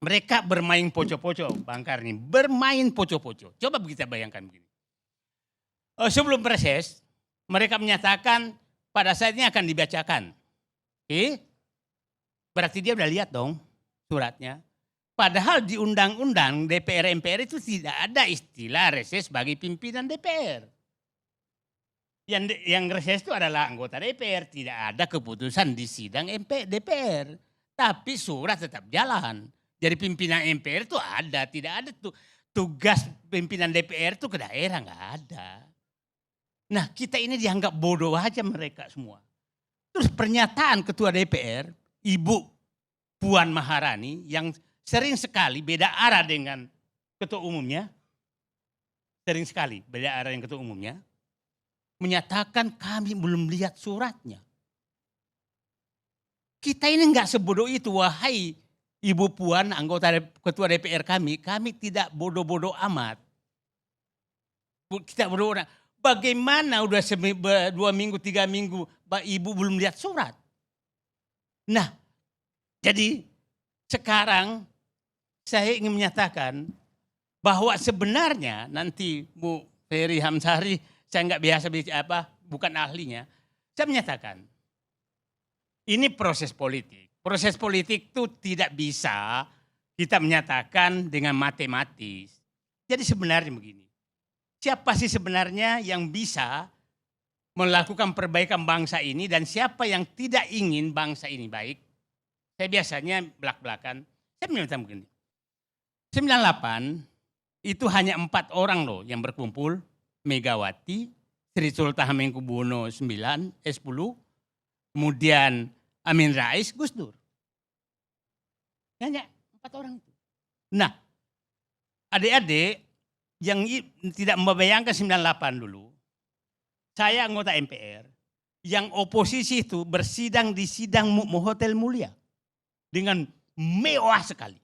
mereka bermain poco-poco, Bang Karni. Bermain poco-poco. Coba kita bayangkan begini. Sebelum reses, mereka menyatakan pada saat ini akan dibacakan. Oke? Berarti dia udah lihat dong suratnya. Padahal di undang-undang DPR MPR itu tidak ada istilah reses bagi pimpinan DPR. Yang reses itu adalah anggota DPR, tidak ada keputusan di sidang DPR. Tapi surat tetap jalan. Jadi pimpinan MPR itu ada, tidak ada tugas pimpinan DPR itu ke daerah, nggak ada. Nah, kita ini dianggap bodoh aja mereka semua. Terus pernyataan ketua DPR, Ibu Puan Maharani yang sering sekali beda arah dengan ketua umumnya, sering sekali beda arah dengan ketua umumnya, menyatakan kami belum lihat suratnya. Kita ini enggak sebodoh itu, wahai Ibu Puan, ketua DPR kami tidak bodoh-bodoh amat. Kita bodoh. Bagaimana udah 2 minggu, 3 minggu, Ibu belum lihat surat. Nah, jadi sekarang saya ingin menyatakan bahwa sebenarnya nanti Bu Ferry Hamsari, saya nggak biasa bicara bukan ahlinya. Saya menyatakan ini proses politik. Proses politik itu tidak bisa kita menyatakan dengan matematis. Jadi sebenarnya begini. Siapa sih sebenarnya yang bisa melakukan perbaikan bangsa ini dan siapa yang tidak ingin bangsa ini baik? Saya biasanya belak-belakan. Saya menyatakan begini. 98 itu hanya 4 orang loh yang berkumpul. Megawati, Sri Sultan Hamengkubuwono 10, kemudian Amin Rais, Gus Dur. Hanya 4 orang itu. Nah, adik-adik yang tidak membayangkan 98 dulu, saya anggota MPR, yang oposisi itu bersidang di sidang Hotel Mulia dengan mewah sekali.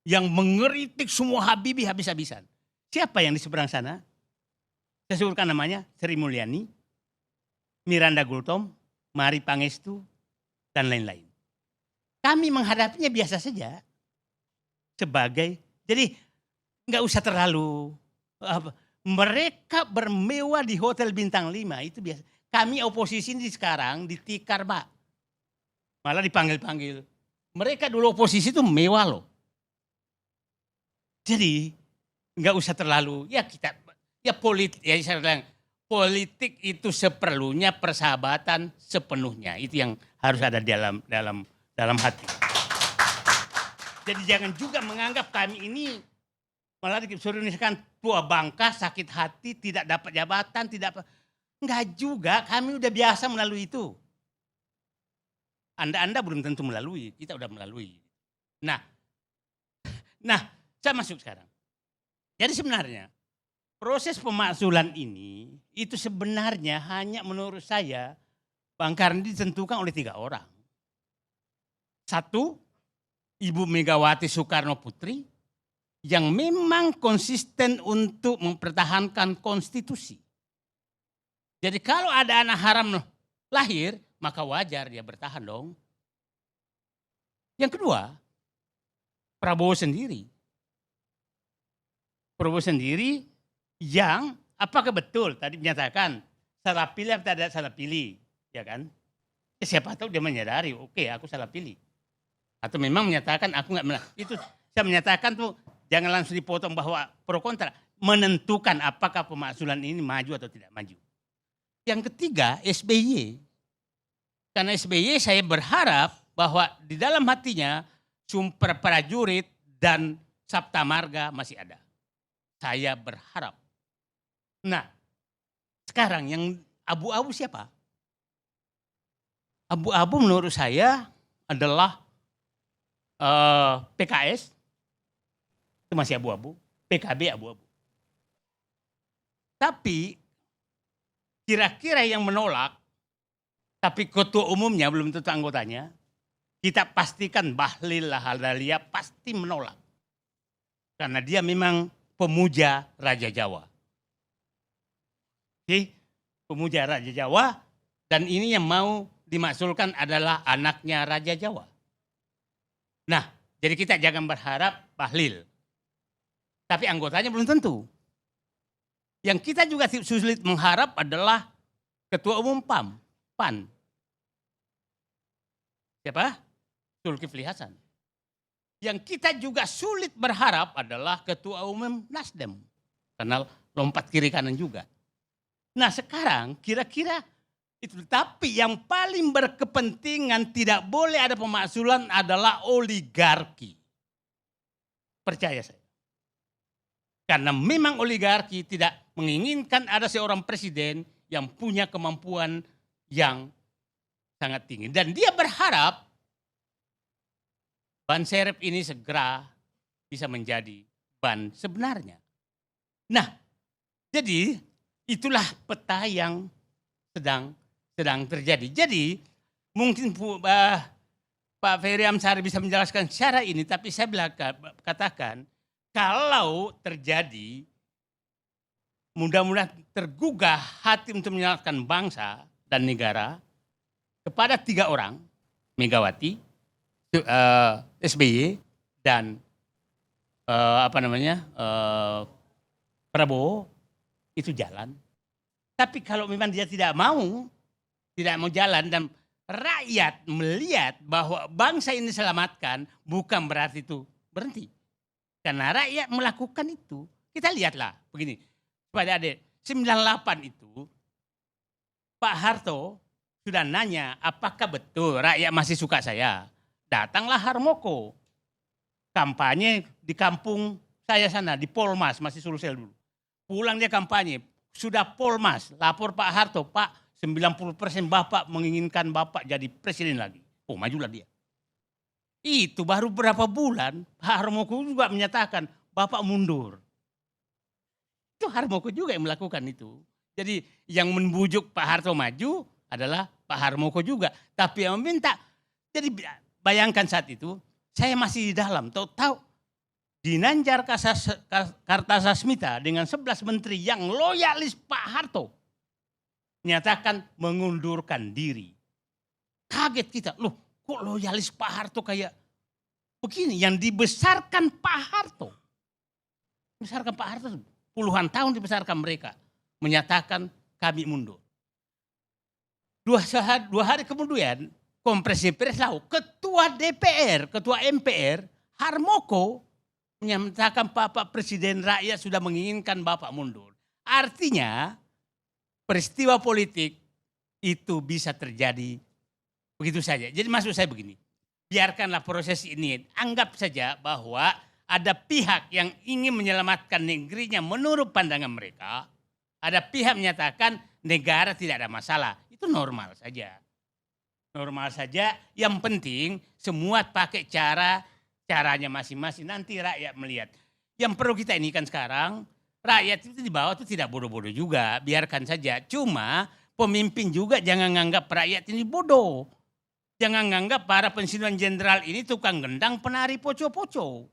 Yang mengeritik semua Habibie habis-habisan. Siapa yang di seberang sana? Saya sebutkan namanya, Sri Mulyani, Miranda Gultom, Mari Pangestu, dan lain-lain. Kami menghadapinya biasa saja. Jadi nggak usah terlalu, mereka bermewah di Hotel Bintang 5, itu biasa. Kami oposisi ini sekarang ditikar, Pak. Malah dipanggil-panggil. Mereka dulu oposisi itu mewah loh. Jadi nggak usah terlalu, saya bilang, politik itu seperlunya, persahabatan sepenuhnya. Itu yang harus ada dalam hati. Jadi jangan juga menganggap kami ini malah disuruh misalkan tua bangka, sakit hati, tidak dapat jabatan, enggak juga, kami udah biasa melalui itu. Anda belum tentu melalui, kita udah melalui. Nah, saya masuk sekarang. Jadi sebenarnya proses pemakzulan ini itu sebenarnya hanya menurut saya Bang Karni ditentukan oleh 3 orang. 1, Ibu Megawati Soekarno Putri yang memang konsisten untuk mempertahankan konstitusi. Jadi kalau ada anak haram lahir, maka wajar dia bertahan dong. Yang kedua, Prabowo sendiri yang apakah betul tadi menyatakan salah pilih atau tidak salah pilih, ya kan? Siapa tahu dia menyadari, oke, aku salah pilih. Atau memang menyatakan aku enggak, itu saya menyatakan tuh jangan langsung dipotong bahwa pro kontra, menentukan apakah pemakzulan ini maju atau tidak maju. Yang ketiga, SBY. Karena SBY saya berharap bahwa di dalam hatinya Sumpah Prajurit dan Sabta Marga masih ada. Saya berharap. Nah, sekarang yang abu-abu siapa? Abu-abu menurut saya adalah PKS, itu masih abu-abu, PKB abu-abu. Tapi kira-kira yang menolak, tapi ketua umumnya belum tentu anggotanya, kita pastikan Bahlil Lahadalia pasti menolak. Karena dia memang pemuja Raja Jawa. Oke, pemuja Raja Jawa, dan ini yang mau dimaksulkan adalah anaknya Raja Jawa. Nah, jadi kita jangan berharap Bahlil. Tapi anggotanya belum tentu. Yang kita juga sulit mengharap adalah Ketua Umum PAN. Siapa? Zulkifli Hasan. Yang kita juga sulit berharap adalah Ketua Umum Nasdem. Karena lompat kiri kanan juga. Nah sekarang kira-kira itu. Tapi yang paling berkepentingan tidak boleh ada pemakzulan adalah oligarki. Percaya saya. Karena memang oligarki tidak menginginkan ada seorang presiden yang punya kemampuan yang sangat tinggi. Dan dia berharap ban serep ini segera bisa menjadi ban sebenarnya. Nah, jadi itulah peta yang sedang terjadi. Jadi mungkin Pak Ferry Amsari bisa menjelaskan secara ini, tapi saya katakan kalau terjadi mudah-mudahan tergugah hati untuk menyelamatkan bangsa dan negara kepada 3 orang, Megawati, SBY dan Prabowo, itu jalan. Tapi kalau memang dia tidak mau jalan dan rakyat melihat bahwa bangsa ini diselamatkan, bukan berarti itu berhenti. Karena rakyat melakukan itu. Kita lihatlah begini, supaya adik, 98 itu Pak Harto sudah nanya apakah betul rakyat masih suka saya. Datanglah Harmoko, kampanye di kampung saya sana, di Polmas, masih Sulsel dulu. Pulang dia kampanye, sudah Polmas, lapor Pak Harto, Pak 90% Bapak menginginkan Bapak jadi presiden lagi. Oh majulah dia. Itu baru berapa bulan Pak Harmoko juga menyatakan Bapak mundur. Itu Harmoko juga yang melakukan itu. Jadi yang membujuk Pak Harto maju adalah Pak Harmoko juga. Tapi yang meminta, jadi bayangkan saat itu saya masih di dalam, tahu Dinanjar Kartasasmita dengan 11 menteri yang loyalis Pak Harto nyatakan mengundurkan diri. Kaget kita, loh kok loyalis Pak Harto kayak begini, yang dibesarkan Pak Harto. Dibesarkan Pak Harto, puluhan tahun dibesarkan mereka. Menyatakan kami mundur. 2 hari kemudian, kompresi pers lalu, Ketua DPR, Ketua MPR, Harmoko, menyatakan Bapak Presiden rakyat sudah menginginkan Bapak mundur. Artinya peristiwa politik itu bisa terjadi begitu saja. Jadi maksud saya begini, biarkanlah proses ini, anggap saja bahwa ada pihak yang ingin menyelamatkan negerinya menurut pandangan mereka, ada pihak menyatakan negara tidak ada masalah, itu normal saja. Normal saja, yang penting semua pakai caranya masing-masing, nanti rakyat melihat. Yang perlu kita ini kan sekarang, rakyat itu di bawah itu tidak bodoh-bodoh juga, biarkan saja. Cuma pemimpin juga jangan nganggap rakyat ini bodoh. Jangan nganggap para pensiunan jenderal ini tukang gendang penari poco-poco.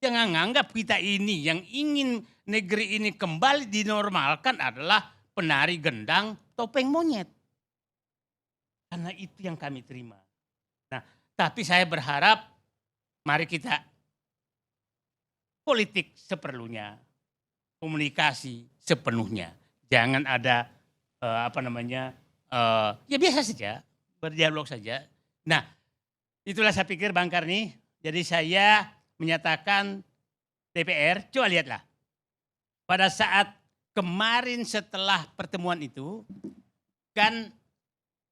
Jangan nganggap kita ini yang ingin negeri ini kembali dinormalkan adalah penari gendang topeng monyet. Karena itu yang kami terima. Nah, tapi saya berharap mari kita politik seperlunya, komunikasi sepenuhnya. Jangan ada ya biasa saja, berdialog saja. Nah, itulah saya pikir Bang Karni. Jadi saya menyatakan DPR, coba lihatlah. Pada saat kemarin setelah pertemuan itu, kan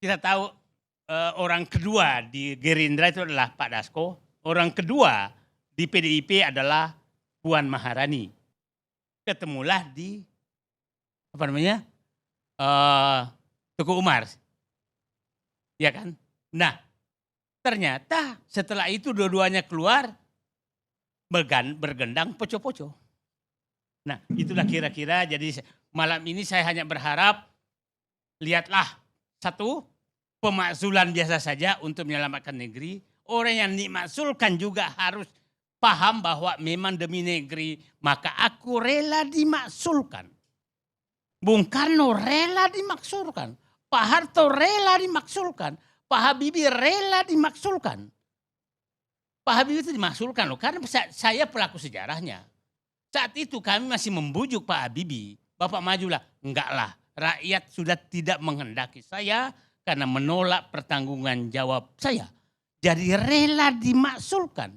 kita tahu orang kedua di Gerindra itu adalah Pak Dasko. Orang kedua di PDIP adalah Puan Maharani. Ketemulah di Teguh Umar. Ya kan? Nah, ternyata setelah itu dua-duanya keluar bergendang poco-poco. Nah, itulah kira-kira, jadi malam ini saya hanya berharap lihatlah, satu, pemakzulan biasa saja untuk menyelamatkan negeri. Orang yang dimakzulkan juga harus paham bahwa memang demi negeri, maka aku rela dimakzulkan. Bung Karno rela dimakzulkan. Pak Harto rela dimakzulkan. Pak Habibie rela dimakzulkan. Pak Habibie itu dimakzulkan loh, karena saya pelaku sejarahnya. Saat itu kami masih membujuk Pak Habibie, Bapak majulah. Enggak lah, rakyat sudah tidak menghendaki saya karena menolak pertanggungan jawab saya. Jadi rela dimakzulkan.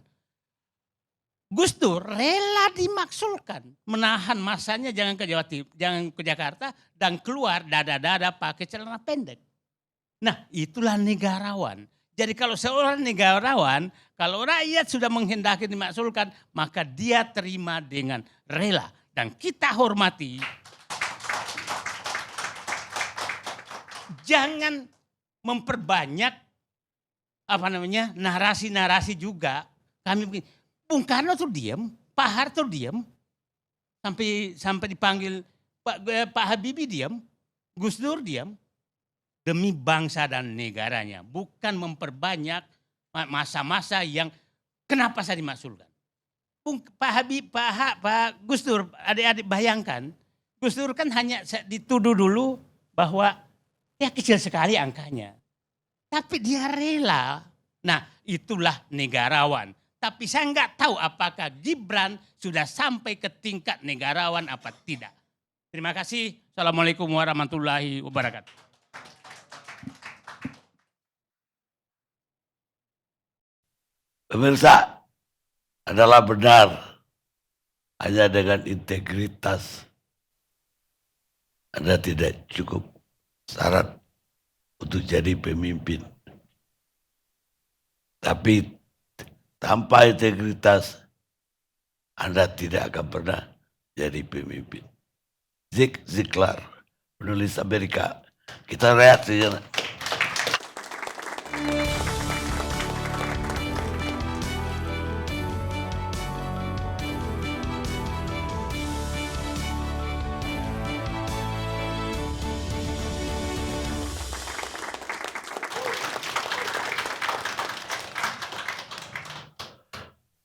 Gus Dur rela dimaksulkan, menahan masanya jangan ke Jawa Timur, jangan ke Jakarta dan keluar dada-dada pakai celana pendek. Nah, itulah negarawan. Jadi kalau seorang negarawan, kalau rakyat sudah menghendaki dimaksulkan, maka dia terima dengan rela dan kita hormati. Jangan memperbanyak narasi-narasi juga. Kami begini, Bung Karno tuh diam, Pak Harto diam, sampai dipanggil Pak Habibie diam, Gus Dur diam, demi bangsa dan negaranya, bukan memperbanyak masa-masa yang kenapa saya dimaksulkan. Pak Gus Dur, adik-adik bayangkan, Gus Dur kan hanya dituduh dulu bahwa ya kecil sekali angkanya, tapi dia rela. Nah, itulah negarawan. Tapi saya nggak tahu apakah Gibran sudah sampai ke tingkat negarawan apa tidak. Terima kasih. Assalamualaikum warahmatullahi wabarakatuh. Pemirsa, adalah benar hanya dengan integritas Anda tidak cukup syarat untuk jadi pemimpin. Tapi tanpa integritas, Anda tidak akan pernah jadi pemimpin. Zig Ziglar, penulis Amerika. Kita reaksi ya.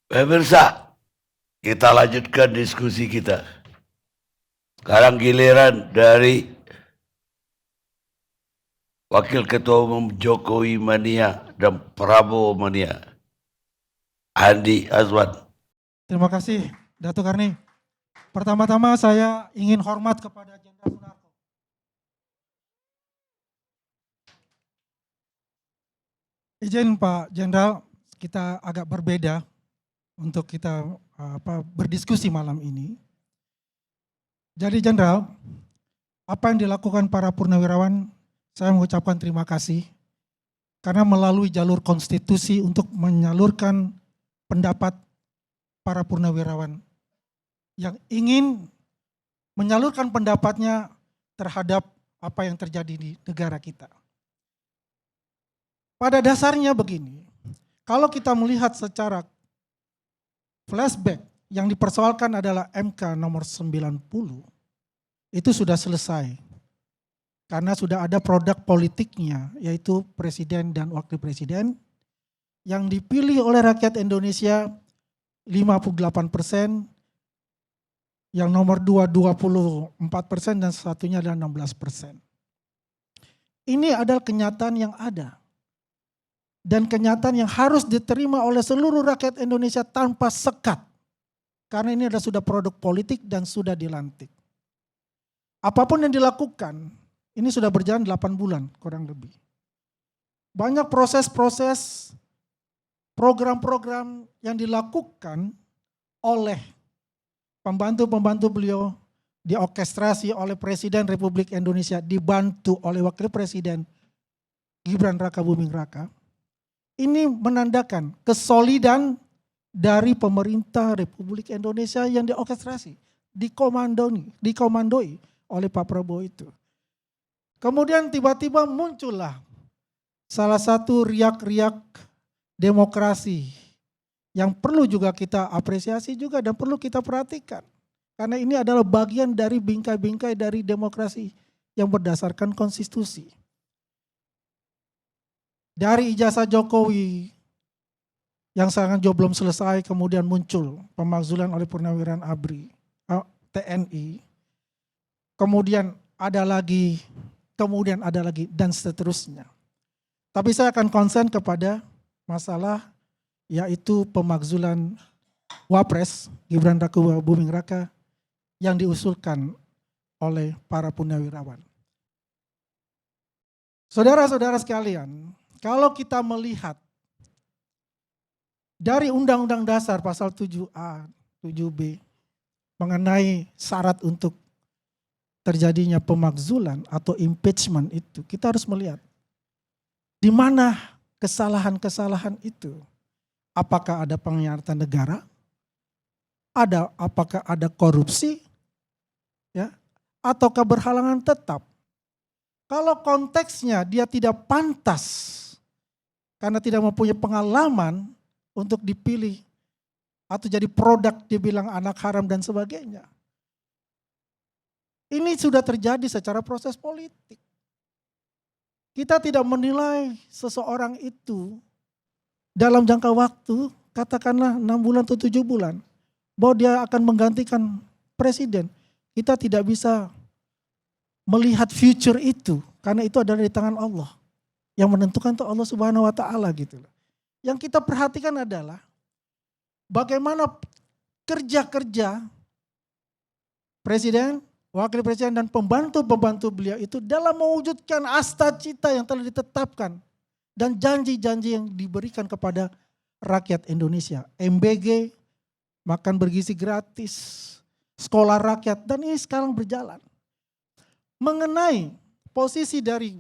Pemirsa, kita lanjutkan diskusi kita. Sekarang giliran dari Wakil Ketua Umum Jokowi Mania dan Prabowo Mania, Andi Azwan. Terima kasih, Dato' Karni. Pertama-tama saya ingin hormat kepada Jenderal Sunarko. Izin Pak Jenderal, kita agak berbeda untuk kita berdiskusi malam ini. Jadi Jenderal, apa yang dilakukan para purnawirawan, saya mengucapkan terima kasih karena melalui jalur konstitusi untuk menyalurkan pendapat para purnawirawan yang ingin menyalurkan pendapatnya terhadap apa yang terjadi di negara kita. Pada dasarnya begini, kalau kita melihat secara flashback, yang dipersoalkan adalah MK nomor 90, itu sudah selesai. Karena sudah ada produk politiknya, yaitu presiden dan wakil presiden, yang dipilih oleh rakyat Indonesia 58%, yang nomor 2 24%, dan satunya adalah 16%. Ini adalah kenyataan yang ada. Dan kenyataan yang harus diterima oleh seluruh rakyat Indonesia tanpa sekat. Karena ini adalah sudah produk politik dan sudah dilantik. Apapun yang dilakukan, ini sudah berjalan 8 bulan kurang lebih. Banyak proses-proses, program-program yang dilakukan oleh pembantu-pembantu beliau, diorkestrasi oleh Presiden Republik Indonesia, dibantu oleh Wakil Presiden Gibran Raka Buming Raka. Ini menandakan kesolidan dari pemerintah Republik Indonesia yang diorkestrasi, dikomandoi oleh Pak Prabowo itu. Kemudian tiba-tiba muncullah salah satu riak-riak demokrasi yang perlu juga kita apresiasi juga dan perlu kita perhatikan. Karena ini adalah bagian dari bingkai-bingkai dari demokrasi yang berdasarkan konstitusi. Dari ijazah Jokowi yang sangat jauh belum selesai, kemudian muncul pemakzulan oleh Purnawirawan ABRI, TNI, kemudian ada lagi, dan seterusnya. Tapi saya akan konsen kepada masalah yaitu pemakzulan Wapres Gibran Raka Buming Raka yang diusulkan oleh para purnawirawan. Saudara-saudara sekalian, kalau kita melihat dari Undang-Undang Dasar pasal 7A, 7B mengenai syarat untuk terjadinya pemakzulan atau impeachment itu, kita harus melihat di mana kesalahan-kesalahan itu. Apakah ada pengkhianatan negara? Apakah ada korupsi? Ya, ataukah berhalangan tetap? Kalau konteksnya dia tidak pantas karena tidak mempunyai pengalaman untuk dipilih atau jadi produk dibilang anak haram dan sebagainya. Ini sudah terjadi secara proses politik. Kita tidak menilai seseorang itu dalam jangka waktu, katakanlah 6 bulan atau 7 bulan, bahwa dia akan menggantikan presiden. Kita tidak bisa melihat future itu, karena itu adalah di tangan Allah. Yang menentukan itu Allah Subhanahu wa Ta'ala gitu. Yang kita perhatikan adalah bagaimana kerja-kerja presiden, wakil presiden dan pembantu-pembantu beliau itu dalam mewujudkan asta cita yang telah ditetapkan dan janji-janji yang diberikan kepada rakyat Indonesia. MBG, makan bergizi gratis, sekolah rakyat, dan ini sekarang berjalan. Mengenai posisi dari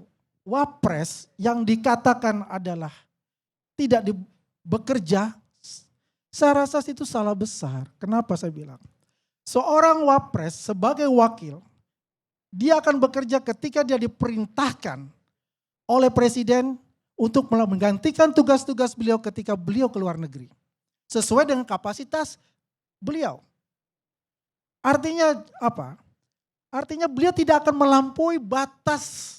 Wapres yang dikatakan adalah tidak bekerja, saya rasa itu salah besar. Kenapa saya bilang? Seorang Wapres sebagai wakil, dia akan bekerja ketika dia diperintahkan oleh presiden untuk menggantikan tugas-tugas beliau ketika beliau ke luar negeri. Sesuai dengan kapasitas beliau. Artinya apa? Artinya beliau tidak akan melampaui batas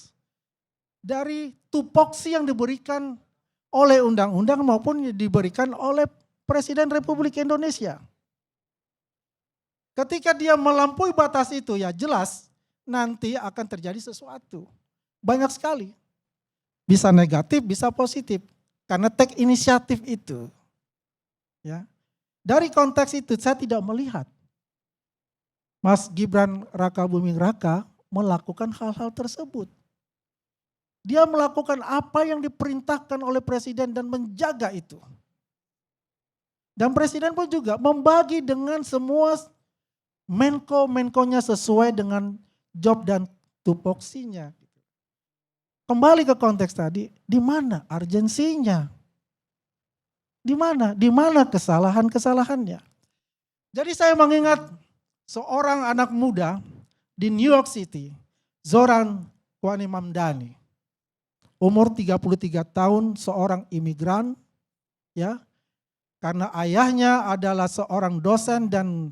dari tupoksi yang diberikan oleh undang-undang maupun diberikan oleh Presiden Republik Indonesia. Ketika dia melampaui batas itu ya jelas nanti akan terjadi sesuatu. Banyak sekali. Bisa negatif, bisa positif. Karena take inisiatif itu. Ya. Dari konteks itu saya tidak melihat Mas Gibran Raka Buming Raka melakukan hal-hal tersebut. Dia melakukan apa yang diperintahkan oleh presiden dan menjaga itu. Dan presiden pun juga membagi dengan semua menko-menkonya sesuai dengan job dan tupoksinya. Kembali ke konteks tadi, di mana urgensinya? Di mana kesalahan-kesalahannya? Jadi saya mengingat seorang anak muda di New York City, Zoran Kwani Mamdani. Umur 33 tahun, seorang imigran, ya. Karena ayahnya adalah seorang dosen dan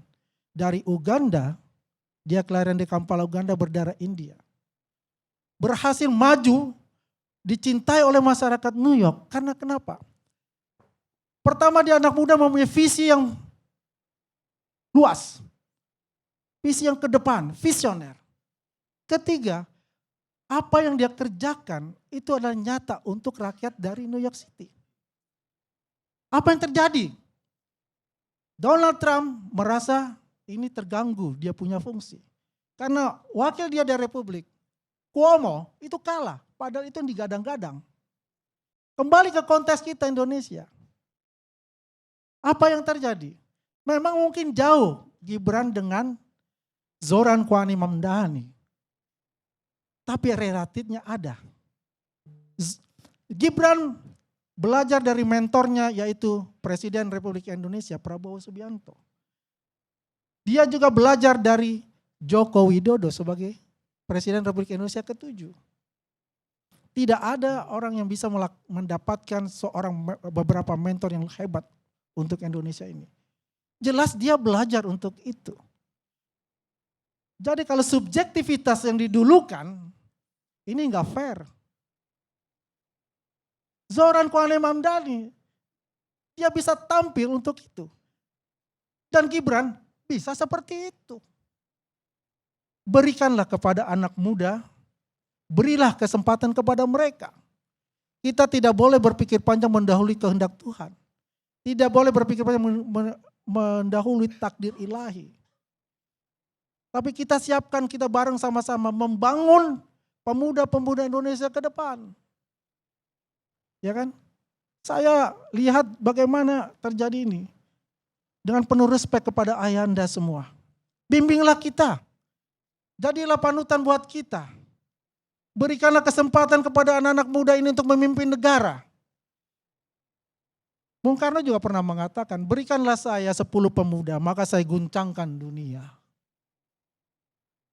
dari Uganda, dia kelahiran di Kampala, Uganda, berdarah India. Berhasil maju, dicintai oleh masyarakat New York. Karena kenapa? Pertama, dia anak muda mempunyai visi yang luas. Visi yang ke depan, visioner. Ketiga, apa yang dia kerjakan itu adalah nyata untuk rakyat dari New York City. Apa yang terjadi? Donald Trump merasa ini terganggu, dia punya fungsi. Karena wakil dia dari Republik, Cuomo itu kalah, padahal itu yang digadang-gadang. Kembali ke konteks kita Indonesia. Apa yang terjadi? Memang mungkin jauh Gibran dengan Zoran Kwani Mamdani. Tapi relatifnya ada. Gibran belajar dari mentornya yaitu Presiden Republik Indonesia Prabowo Subianto. Dia juga belajar dari Joko Widodo sebagai Presiden Republik Indonesia ke-7. Tidak ada orang yang bisa mendapatkan beberapa mentor yang hebat untuk Indonesia ini. Jelas dia belajar untuk itu. Jadi kalau subjektivitas yang didulukan, ini enggak fair. Zoran Kwani Mamdani, dia bisa tampil untuk itu. Dan Gibran bisa seperti itu. Berikanlah kepada anak muda, berilah kesempatan kepada mereka. Kita tidak boleh berpikir panjang mendahului kehendak Tuhan. Tidak boleh berpikir panjang mendahului takdir ilahi. Tapi kita siapkan, kita bareng sama-sama membangun pemuda-pemuda Indonesia ke depan. Ya kan? Saya lihat bagaimana terjadi ini. Dengan penuh respek kepada ayahanda semua. Bimbinglah kita. Jadilah panutan buat kita. Berikanlah kesempatan kepada anak-anak muda ini untuk memimpin negara. Bung Karno juga pernah mengatakan, berikanlah saya 10 pemuda, maka saya guncangkan dunia.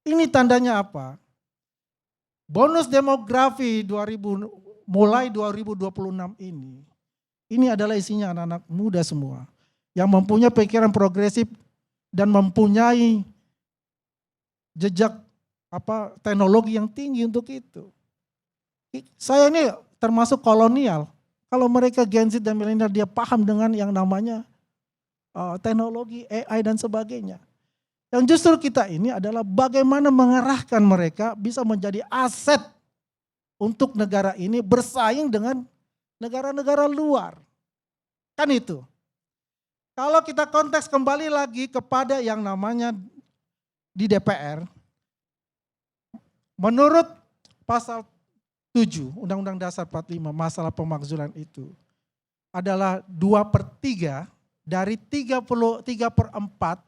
Ini tandanya apa? Bonus demografi mulai 2026 ini adalah isinya anak-anak muda semua. Yang mempunyai pikiran progresif dan mempunyai jejak teknologi yang tinggi untuk itu. Saya ini termasuk kolonial. Kalau mereka Gen Z dan milenial dia paham dengan yang namanya teknologi, AI dan sebagainya. Yang justru kita ini adalah bagaimana mengarahkan mereka bisa menjadi aset untuk negara ini bersaing dengan negara-negara luar. Kan itu. Kalau kita konteks kembali lagi kepada yang namanya di DPR, menurut pasal 7 Undang-Undang Dasar 45 masalah pemakzulan itu adalah 2/3 dari 3/4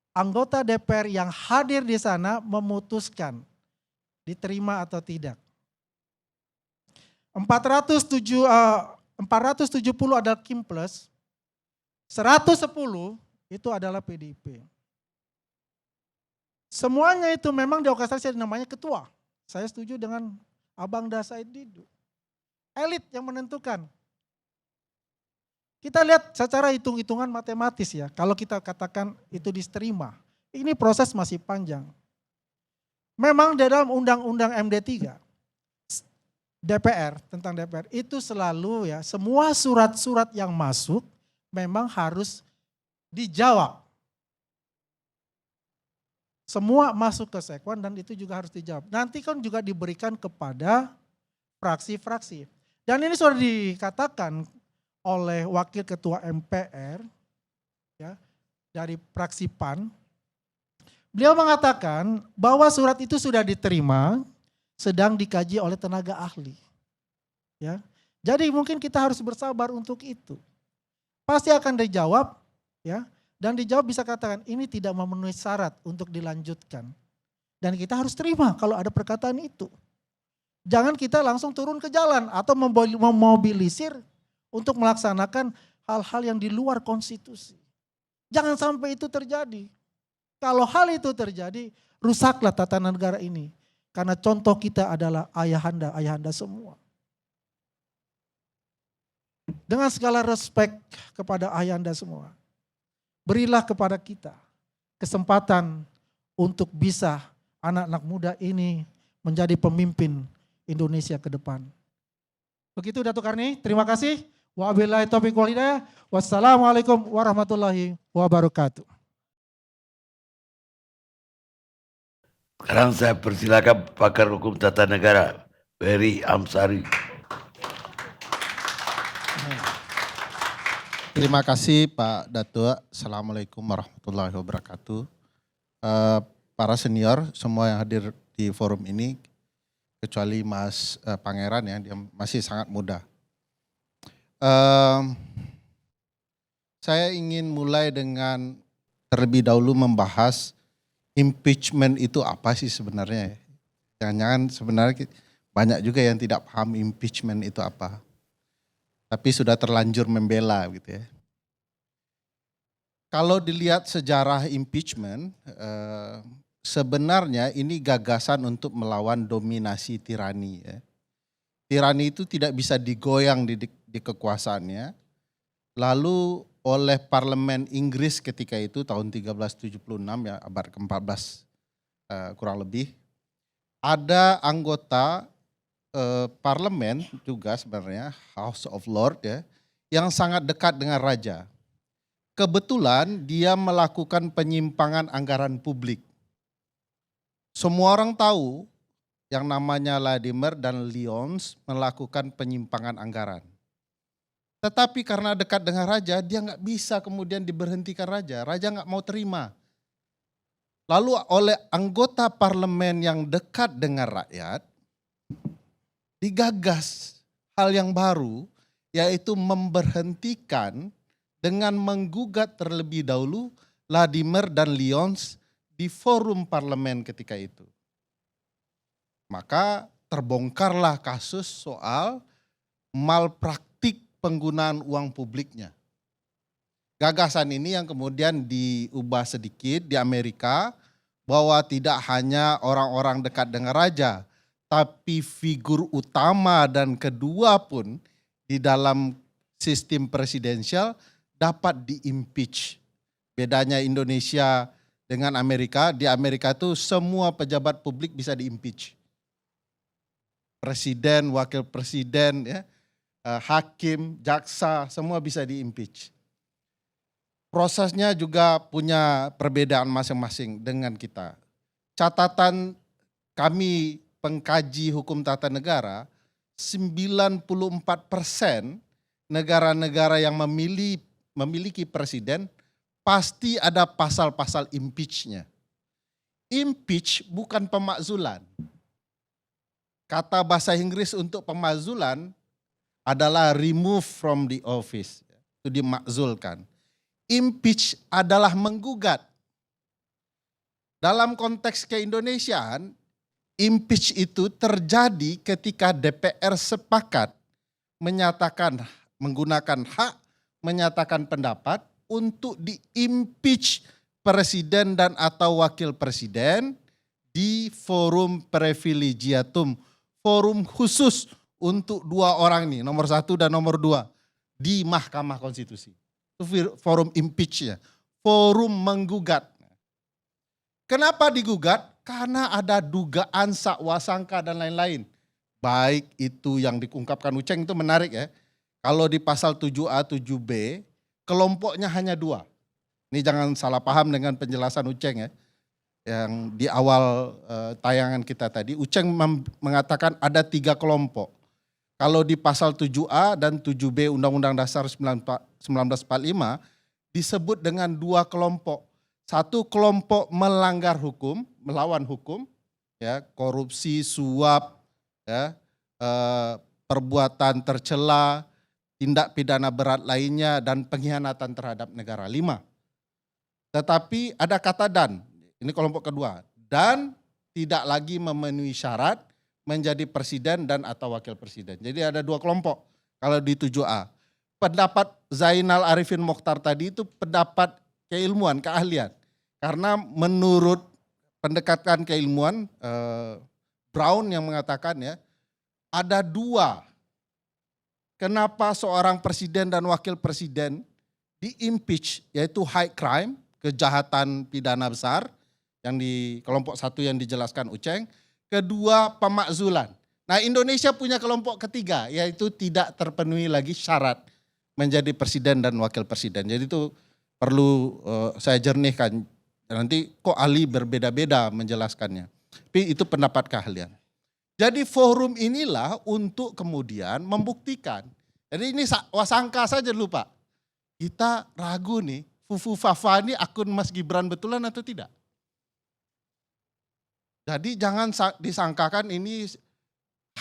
anggota DPR yang hadir di sana memutuskan diterima atau tidak. 470 adalah Kim Plus, 110 itu adalah PDIP. Semuanya itu memang diorkestrasi namanya ketua. Saya setuju dengan Abang Dasaid Didu. Elit yang menentukan. Kita lihat secara hitung-hitungan matematis ya. Kalau kita katakan itu diterima. Ini proses masih panjang. Memang dalam undang-undang MD3, DPR, tentang DPR, itu selalu ya semua surat-surat yang masuk memang harus dijawab. Semua masuk ke sekwan dan itu juga harus dijawab. Nanti kan juga diberikan kepada fraksi-fraksi. Dan ini sudah dikatakan oleh Wakil Ketua MPR ya, dari fraksi PAN. Beliau mengatakan bahwa surat itu sudah diterima, sedang dikaji oleh tenaga ahli. Ya. Jadi mungkin kita harus bersabar untuk itu. Pasti akan dijawab ya. Dan dijawab bisa katakan ini tidak memenuhi syarat untuk dilanjutkan. Dan kita harus terima kalau ada perkataan itu. Jangan kita langsung turun ke jalan atau memobilisir untuk melaksanakan hal-hal yang di luar konstitusi. Jangan sampai itu terjadi. Kalau hal itu terjadi, rusaklah tatanan negara ini. Karena contoh kita adalah ayahanda semua. Dengan segala respek kepada ayahanda semua. Berilah kepada kita kesempatan untuk bisa anak-anak muda ini menjadi pemimpin Indonesia ke depan. Begitu Datuk Karni, terima kasih. Wabillahi taufiq wal hidayah. Wassalamualaikum warahmatullahi wabarakatuh. Sekarang saya persilakan pakar hukum tata negara, Ferry Amsari. Terima kasih Pak Datuk. Assalamualaikum warahmatullahi wabarakatuh. Para senior semua yang hadir di forum ini, kecuali Mas Pangeran ya, dia masih sangat muda. Saya ingin mulai dengan terlebih dahulu membahas impeachment itu apa sih sebenarnya. Jangan-jangan sebenarnya banyak juga yang tidak paham impeachment itu apa. Tapi sudah terlanjur membela gitu ya. Kalau dilihat sejarah impeachment, sebenarnya ini gagasan untuk melawan dominasi tirani. Ya. Tirani itu tidak bisa digoyang di kekuasaannya. Lalu oleh parlemen Inggris ketika itu tahun 1376 ya abad ke-14 kurang lebih. Ada anggota parlemen juga sebenarnya House of Lords ya yang sangat dekat dengan raja. Kebetulan dia melakukan penyimpangan anggaran publik. Semua orang tahu yang namanya Latimer dan Lyons melakukan penyimpangan anggaran. Tetapi karena dekat dengan raja, dia nggak bisa kemudian diberhentikan raja. Raja nggak mau terima. Lalu oleh anggota parlemen yang dekat dengan rakyat, digagas hal yang baru yaitu memberhentikan dengan menggugat terlebih dahulu Latimer dan Lyons di forum parlemen ketika itu. Maka terbongkarlah kasus soal malpraktik penggunaan uang publiknya. Gagasan ini yang kemudian diubah sedikit di Amerika, bahwa tidak hanya orang-orang dekat dengan raja, tapi figur utama dan kedua pun di dalam sistem presidensial dapat di-impeach. Bedanya Indonesia dengan Amerika, di Amerika itu semua pejabat publik bisa di-impeach. Presiden, wakil presiden, ya, hakim, jaksa, semua bisa di-impeach. Prosesnya juga punya perbedaan masing-masing dengan kita. Catatan kami pengkaji hukum tata negara, 94% negara-negara yang memiliki presiden pasti ada pasal-pasal impeach-nya. Impeach bukan pemakzulan. Kata bahasa Inggris untuk pemakzulan adalah remove from the office, itu dimakzulkan. Impeach adalah menggugat. Dalam konteks keindonesiaan, impeach itu terjadi ketika DPR sepakat menyatakan, menggunakan hak menyatakan pendapat untuk di-impeach presiden dan atau wakil presiden di forum privilegiatum, forum khusus untuk dua orang ini, nomor 1 dan nomor 2 di Mahkamah Konstitusi. Itu forum impeach-nya, forum menggugat. Kenapa digugat? Karena ada dugaan sakwasangka dan lain-lain. Baik itu yang diungkapkan Uceng itu menarik ya. Kalau di pasal 7A, 7B, kelompoknya hanya 2. Ini jangan salah paham dengan penjelasan Uceng ya. Yang di awal tayangan kita tadi, Uceng mengatakan ada 3 kelompok. Kalau di pasal 7A dan 7B Undang-Undang Dasar 1945 disebut dengan 2 kelompok. Satu kelompok melanggar hukum, melawan hukum, ya, korupsi, suap, ya, perbuatan tercela, tindak pidana berat lainnya dan pengkhianatan terhadap negara. 5. Tetapi ada kata dan, ini kelompok kedua, dan tidak lagi memenuhi syarat menjadi presiden dan atau wakil presiden. Jadi ada 2 kelompok kalau di 7A. Pendapat Zainal Arifin Mokhtar tadi itu pendapat keilmuan, keahlian. Karena menurut pendekatan keilmuan, Brown yang mengatakan ya, ada 2. Kenapa seorang presiden dan wakil presiden di-impeach, yaitu high crime, kejahatan pidana besar, yang di kelompok 1 yang dijelaskan Uceng. Kedua, pemakzulan. Nah, Indonesia punya kelompok ketiga, yaitu tidak terpenuhi lagi syarat menjadi presiden dan wakil presiden. Jadi itu perlu saya jernihkan. Nanti kok ahli berbeda-beda menjelaskannya. Tapi itu pendapat keahlian. Jadi forum inilah untuk kemudian membuktikan. Jadi ini wasangka saja dulu Pak. Kita ragu nih, Fufu Fafa ini akun Mas Gibran betulan atau tidak? Jadi jangan disangkakan ini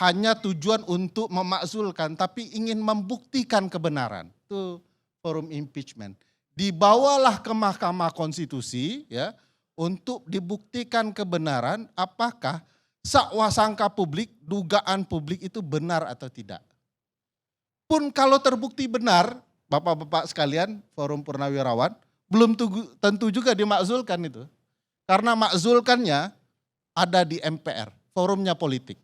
hanya tujuan untuk memakzulkan, tapi ingin membuktikan kebenaran. Itu forum impeachment. Dibawalah ke Mahkamah Konstitusi ya untuk dibuktikan kebenaran apakah sakwasangka publik, dugaan publik itu benar atau tidak. Pun kalau terbukti benar, Bapak-bapak sekalian, forum purnawirawan, belum tentu juga dimakzulkan itu. Karena makzulkannya ada di MPR, forumnya politik.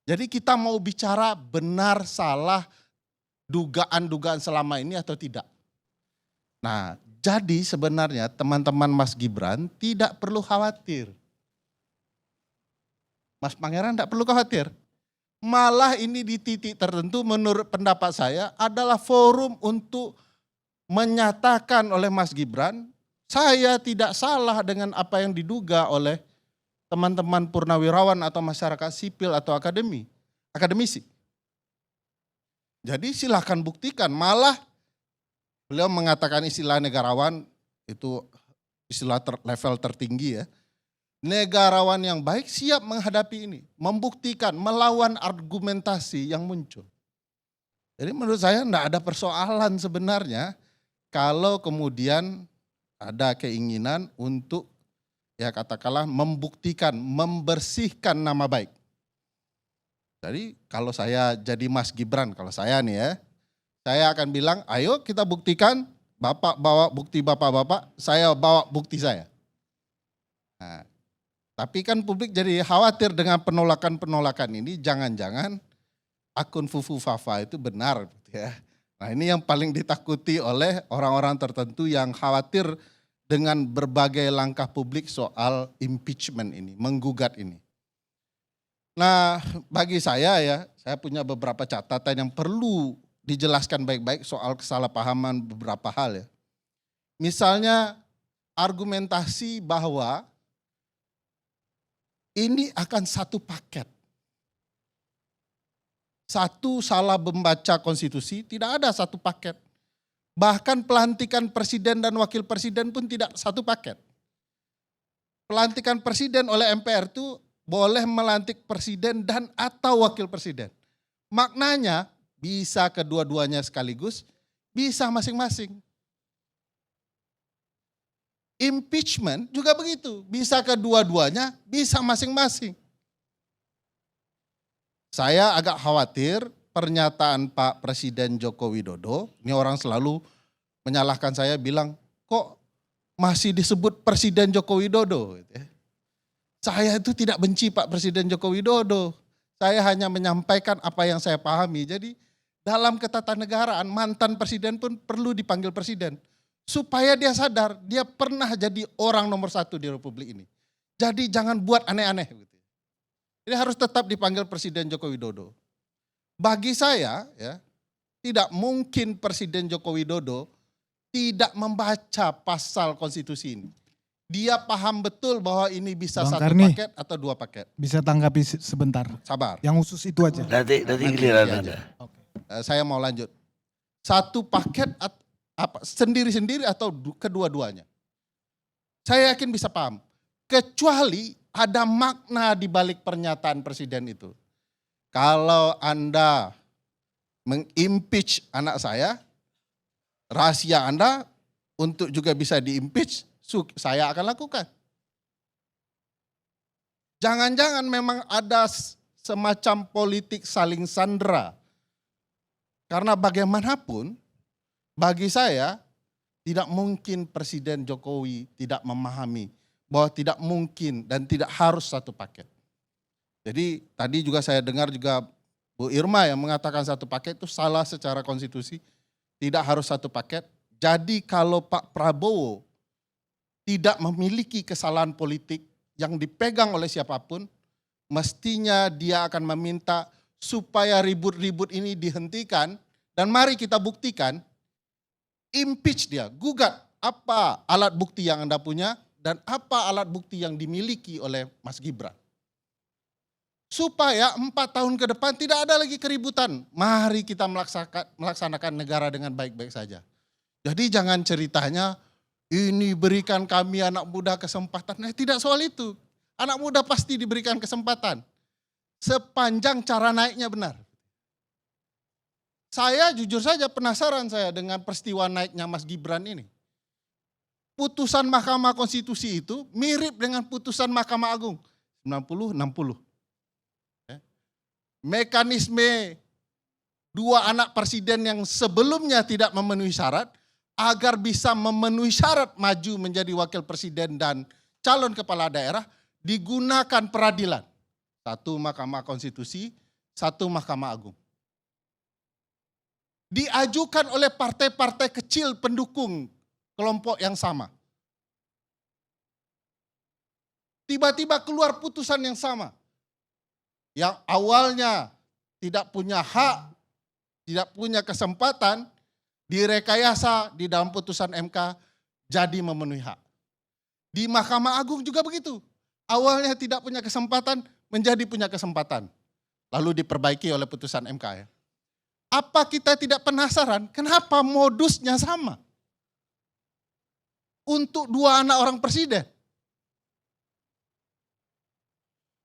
Jadi kita mau bicara benar salah dugaan-dugaan selama ini atau tidak. Nah, jadi sebenarnya teman-teman Mas Gibran tidak perlu khawatir. Mas Pangeran tidak perlu khawatir. Malah ini di titik tertentu menurut pendapat saya adalah forum untuk menyatakan oleh Mas Gibran, saya tidak salah dengan apa yang diduga oleh teman-teman purnawirawan atau masyarakat sipil atau akademisi. Jadi silahkan buktikan, malah beliau mengatakan istilah negarawan itu istilah level tertinggi ya. Negarawan yang baik siap menghadapi ini, membuktikan, melawan argumentasi yang muncul. Jadi menurut saya enggak ada persoalan sebenarnya kalau kemudian ada keinginan untuk ya katakanlah membuktikan, membersihkan nama baik. Jadi kalau saya jadi Mas Gibran, kalau saya nih ya, saya akan bilang ayo kita buktikan, Bapak bawa bukti Bapak-Bapak, saya bawa bukti saya. Nah, tapi kan publik jadi khawatir dengan penolakan-penolakan ini, jangan-jangan akun Fufu Fafa itu benar gitu ya. Nah ini yang paling ditakuti oleh orang-orang tertentu yang khawatir dengan berbagai langkah publik soal impeachment ini, menggugat ini. Nah bagi saya ya, saya punya beberapa catatan yang perlu dijelaskan baik-baik soal kesalahpahaman beberapa hal ya. Misalnya argumentasi bahwa ini akan satu paket. Satu salah membaca konstitusi, tidak ada satu paket. Bahkan pelantikan presiden dan wakil presiden pun tidak satu paket. Pelantikan presiden oleh MPR itu boleh melantik presiden dan atau wakil presiden. Maknanya bisa kedua-duanya sekaligus, bisa masing-masing. Impeachment juga begitu, bisa kedua-duanya, bisa masing-masing. Saya agak khawatir pernyataan Pak Presiden Joko Widodo, ini orang selalu menyalahkan saya bilang, kok masih disebut Presiden Joko Widodo? Saya itu tidak benci Pak Presiden Joko Widodo, saya hanya menyampaikan apa yang saya pahami. Jadi dalam ketatanegaraan mantan presiden pun perlu dipanggil presiden. Supaya dia sadar, dia pernah jadi orang nomor 1 di Republik ini. Jadi jangan buat aneh-aneh. Jadi harus tetap dipanggil Presiden Joko Widodo. Bagi saya ya, tidak mungkin Presiden Joko Widodo tidak membaca pasal konstitusi ini. Dia paham betul bahwa ini bisa Bang satu Karni, paket atau 2 paket. bisa tanggapi sebentar. Sabar. Yang khusus itu aja. Nanti giliran Anda. Saya mau lanjut. Satu paket apa sendiri-sendiri atau kedua-duanya. Saya yakin bisa paham. Kecuali ada makna di balik pernyataan presiden itu. Kalau Anda mengimpeach anak saya, rahasia Anda untuk juga bisa diimpeach, saya akan lakukan. Jangan-jangan memang ada semacam politik saling sandera. Karena bagaimanapun, bagi saya tidak mungkin Presiden Jokowi tidak memahami bahwa tidak mungkin dan tidak harus satu paket. Jadi tadi juga saya dengar juga Bu Irma yang mengatakan satu paket itu salah secara konstitusi, tidak harus satu paket. Jadi kalau Pak Prabowo tidak memiliki kesalahan politik yang dipegang oleh siapapun, mestinya dia akan meminta supaya ribut-ribut ini dihentikan dan mari kita buktikan, impeach dia, gugat apa alat bukti yang Anda punya dan apa alat bukti yang dimiliki oleh Mas Gibran. Supaya 4 tahun ke depan tidak ada lagi keributan. Mari kita melaksanakan negara dengan baik-baik saja. Jadi jangan ceritanya ini berikan kami anak muda kesempatan. Nah, tidak soal itu. Anak muda pasti diberikan kesempatan. Sepanjang cara naiknya benar. Saya jujur saja penasaran saya dengan peristiwa naiknya Mas Gibran ini. Putusan Mahkamah Konstitusi itu mirip dengan putusan Mahkamah Agung 90-60. Mekanisme 2 anak presiden yang sebelumnya tidak memenuhi syarat agar bisa memenuhi syarat maju menjadi wakil presiden dan calon kepala daerah digunakan peradilan. 1 Mahkamah Konstitusi, 1 Mahkamah Agung. Diajukan oleh partai-partai kecil pendukung kelompok yang sama. Tiba-tiba keluar putusan yang sama. Yang awalnya tidak punya hak, tidak punya kesempatan, direkayasa di dalam putusan MK jadi memenuhi hak. Di Mahkamah Agung juga begitu. Awalnya tidak punya kesempatan, menjadi punya kesempatan. Lalu diperbaiki oleh putusan MK ya. Apa kita tidak penasaran kenapa modusnya sama? Untuk 2 anak orang presiden.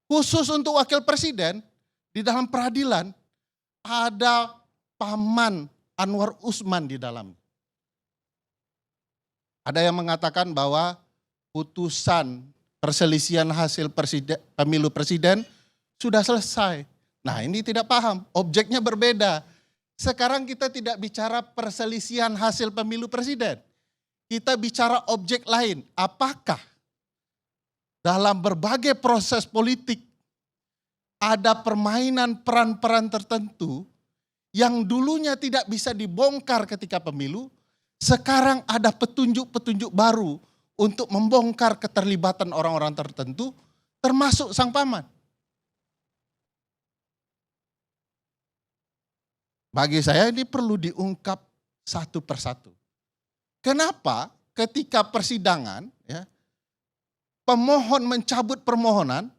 Khusus untuk wakil presiden, di dalam peradilan ada paman Anwar Usman di dalam. Ada yang mengatakan bahwa putusan perselisihan hasil pemilu presiden sudah selesai. Nah, ini tidak paham, objeknya berbeda. Sekarang kita tidak bicara perselisihan hasil pemilu presiden. Kita bicara objek lain. Apakah dalam berbagai proses politik ada permainan peran-peran tertentu yang dulunya tidak bisa dibongkar ketika pemilu, sekarang ada petunjuk-petunjuk baru untuk membongkar keterlibatan orang-orang tertentu, termasuk sang paman. Bagi saya ini perlu diungkap satu persatu. Kenapa ketika persidangan, ya, pemohon mencabut permohonan,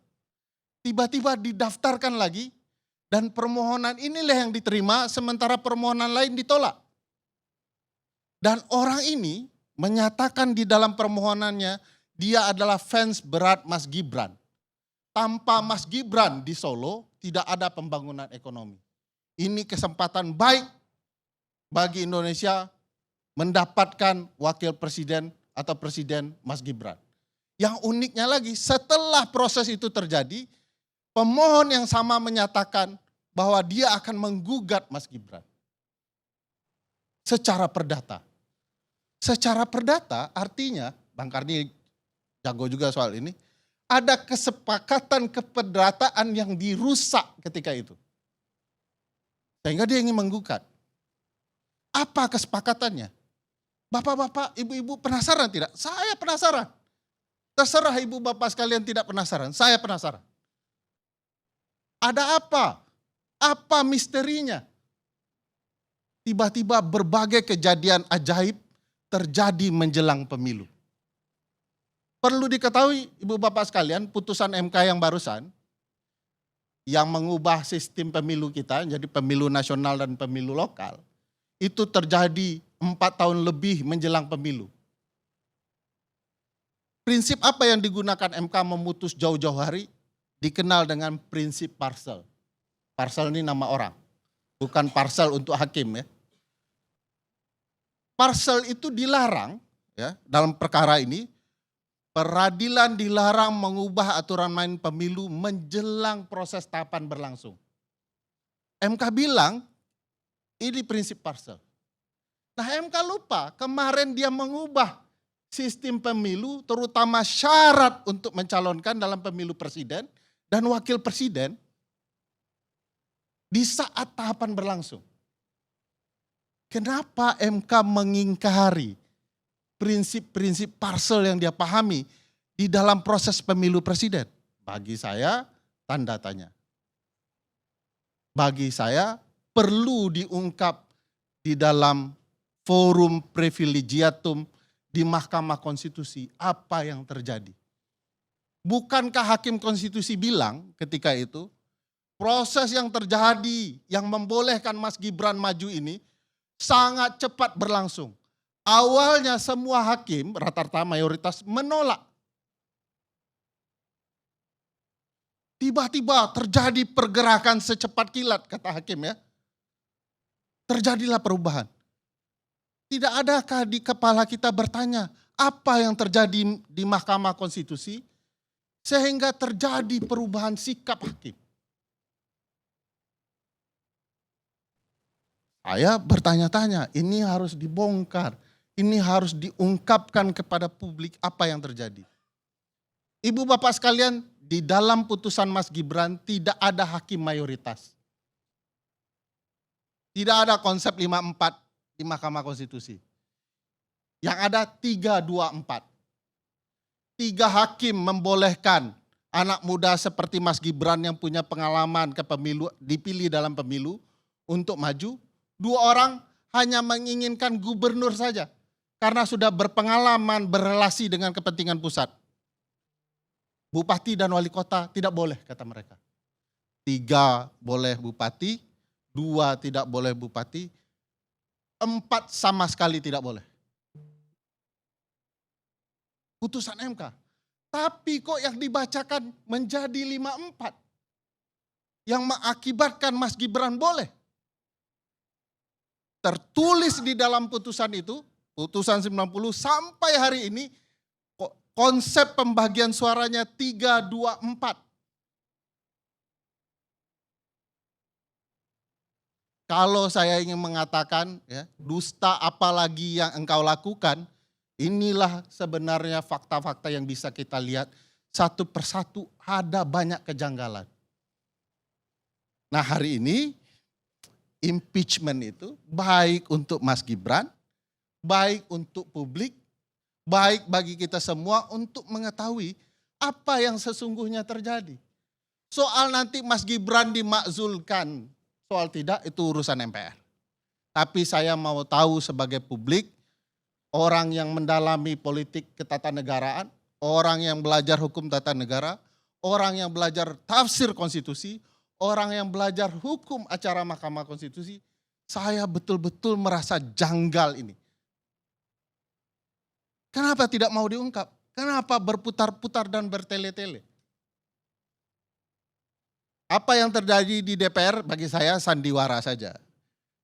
tiba-tiba didaftarkan lagi, dan permohonan inilah yang diterima, sementara permohonan lain ditolak. Dan orang ini menyatakan di dalam permohonannya, dia adalah fans berat Mas Gibran. Tanpa Mas Gibran di Solo, tidak ada pembangunan ekonomi. Ini kesempatan baik bagi Indonesia mendapatkan wakil presiden atau presiden Mas Gibran. Yang uniknya lagi, setelah proses itu terjadi, pemohon yang sama menyatakan bahwa dia akan menggugat Mas Gibran secara perdata. Secara perdata artinya, Bang Karni jago juga soal ini, ada kesepakatan keperdataan yang dirusak ketika itu. Sehingga dia ingin menggugat. Apa kesepakatannya? Bapak-bapak, ibu-ibu penasaran tidak? Saya penasaran. Terserah ibu bapak sekalian tidak penasaran, saya penasaran. Ada apa? Apa misterinya? Tiba-tiba berbagai kejadian ajaib terjadi menjelang pemilu. Perlu diketahui ibu bapak sekalian, putusan MK yang barusan, yang mengubah sistem pemilu kita jadi pemilu nasional dan pemilu lokal, itu terjadi 4 tahun lebih menjelang pemilu. Prinsip apa yang digunakan MK memutus jauh-jauh hari? Dikenal dengan prinsip parcel. Parcel ini nama orang, bukan parcel untuk hakim ya. Parcel itu dilarang ya dalam perkara ini. Peradilan dilarang mengubah aturan main pemilu menjelang proses tahapan berlangsung. MK bilang ini prinsip parcel. Nah MK lupa kemarin dia mengubah sistem pemilu terutama syarat untuk mencalonkan dalam pemilu presiden dan wakil presiden di saat tahapan berlangsung. Kenapa MK mengingkari prinsip-prinsip parcel yang dia pahami di dalam proses pemilu presiden? Bagi saya tanda tanya. Bagi saya perlu diungkap di dalam forum privilegiatum di Mahkamah Konstitusi apa yang terjadi. Bukankah Hakim Konstitusi bilang ketika itu proses yang terjadi yang membolehkan Mas Gibran maju ini sangat cepat berlangsung. Awalnya semua hakim, rata-rata mayoritas menolak. Tiba-tiba terjadi pergerakan secepat kilat, kata hakim ya. Terjadilah perubahan. Tidak adakah di kepala kita bertanya, apa yang terjadi di Mahkamah Konstitusi sehingga terjadi perubahan sikap hakim? Saya bertanya-tanya, ini harus dibongkar. Ini harus diungkapkan kepada publik apa yang terjadi. Ibu bapak sekalian, di dalam putusan Mas Gibran tidak ada hakim mayoritas. Tidak ada konsep 5-4 di Mahkamah Konstitusi. Yang ada 3-2-4. 3 hakim membolehkan anak muda seperti Mas Gibran yang punya pengalaman ke pemilu, dipilih dalam pemilu untuk maju. 2 orang hanya menginginkan gubernur saja. Karena sudah berpengalaman berrelasi dengan kepentingan pusat. Bupati dan wali kota tidak boleh kata mereka. 3 boleh bupati, 2 tidak boleh bupati, 4 sama sekali tidak boleh. Putusan MK. Tapi kok yang dibacakan menjadi 5-4. Yang mengakibatkan Mas Gibran boleh. tertulis di dalam putusan itu, putusan 90 sampai hari ini konsep pembagian suaranya 3-2-4. Kalau saya ingin mengatakan ya, dusta apalagi yang engkau lakukan, inilah sebenarnya fakta-fakta yang bisa kita lihat satu persatu ada banyak kejanggalan. Nah hari ini impeachment itu baik untuk Mas Gibran, baik untuk publik, baik bagi kita semua untuk mengetahui apa yang sesungguhnya terjadi. Soal nanti Mas Gibran dimakzulkan, soal tidak itu urusan MPR. Tapi saya mau tahu sebagai publik, orang yang mendalami politik ketatanegaraan, orang yang belajar hukum tata negara, orang yang belajar tafsir konstitusi, orang yang belajar hukum acara Mahkamah Konstitusi, saya betul-betul merasa janggal ini. Kenapa tidak mau diungkap? Kenapa berputar-putar dan bertele-tele? Apa yang terjadi di DPR bagi saya sandiwara saja.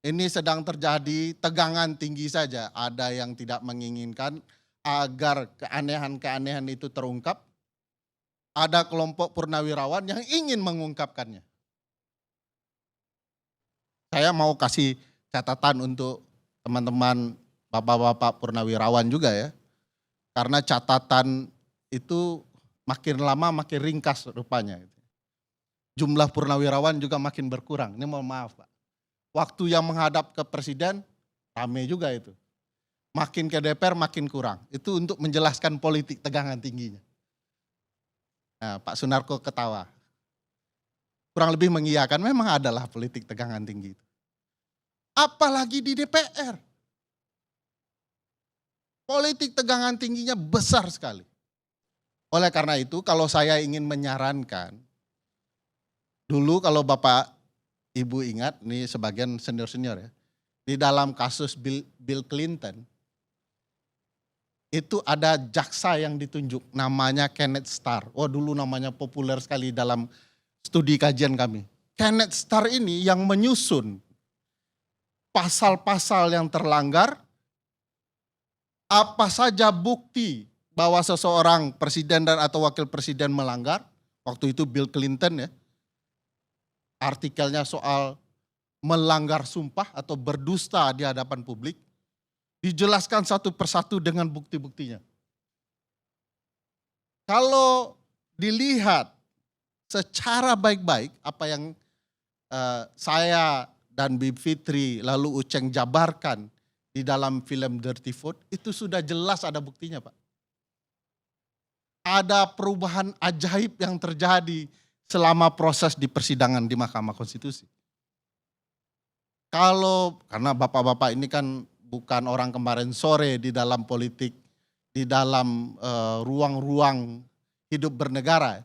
Ini sedang terjadi tegangan tinggi saja. Ada yang tidak menginginkan agar keanehan-keanehan itu terungkap. Ada kelompok purnawirawan yang ingin mengungkapkannya. Saya mau kasih catatan untuk teman-teman bapak-bapak purnawirawan juga ya. Karena catatan itu makin lama makin ringkas rupanya. Jumlah purnawirawan juga makin berkurang. Ini mohon maaf Pak. Waktu yang menghadap ke presiden, rame juga itu. Makin ke DPR makin kurang. Itu untuk menjelaskan politik tegangan tingginya. Nah, Pak Sunarko ketawa. Kurang lebih mengiyakan memang adalah politik tegangan tinggi itu. Apalagi di DPR. Politik tegangan tingginya besar sekali. Oleh karena itu kalau saya ingin menyarankan, dulu kalau Bapak Ibu ingat, nih sebagian senior-senior ya, di dalam kasus Bill Clinton, itu ada jaksa yang ditunjuk, namanya Kenneth Starr. Oh dulu namanya populer sekali dalam studi kajian kami. Kenneth Starr ini yang menyusun pasal-pasal yang terlanggar, apa saja bukti bahwa seseorang presiden dan atau wakil presiden melanggar, waktu itu Bill Clinton ya, artikelnya soal melanggar sumpah atau berdusta di hadapan publik, dijelaskan satu persatu dengan bukti-buktinya. Kalau dilihat secara baik-baik apa yang saya dan Bib Fitri lalu Uceng jabarkan di dalam film Dirty Food, itu sudah jelas ada buktinya Pak. Ada perubahan ajaib yang terjadi selama proses di persidangan di Mahkamah Konstitusi. Karena bapak-bapak ini kan bukan orang kemarin sore di dalam politik, di dalam ruang-ruang hidup bernegara.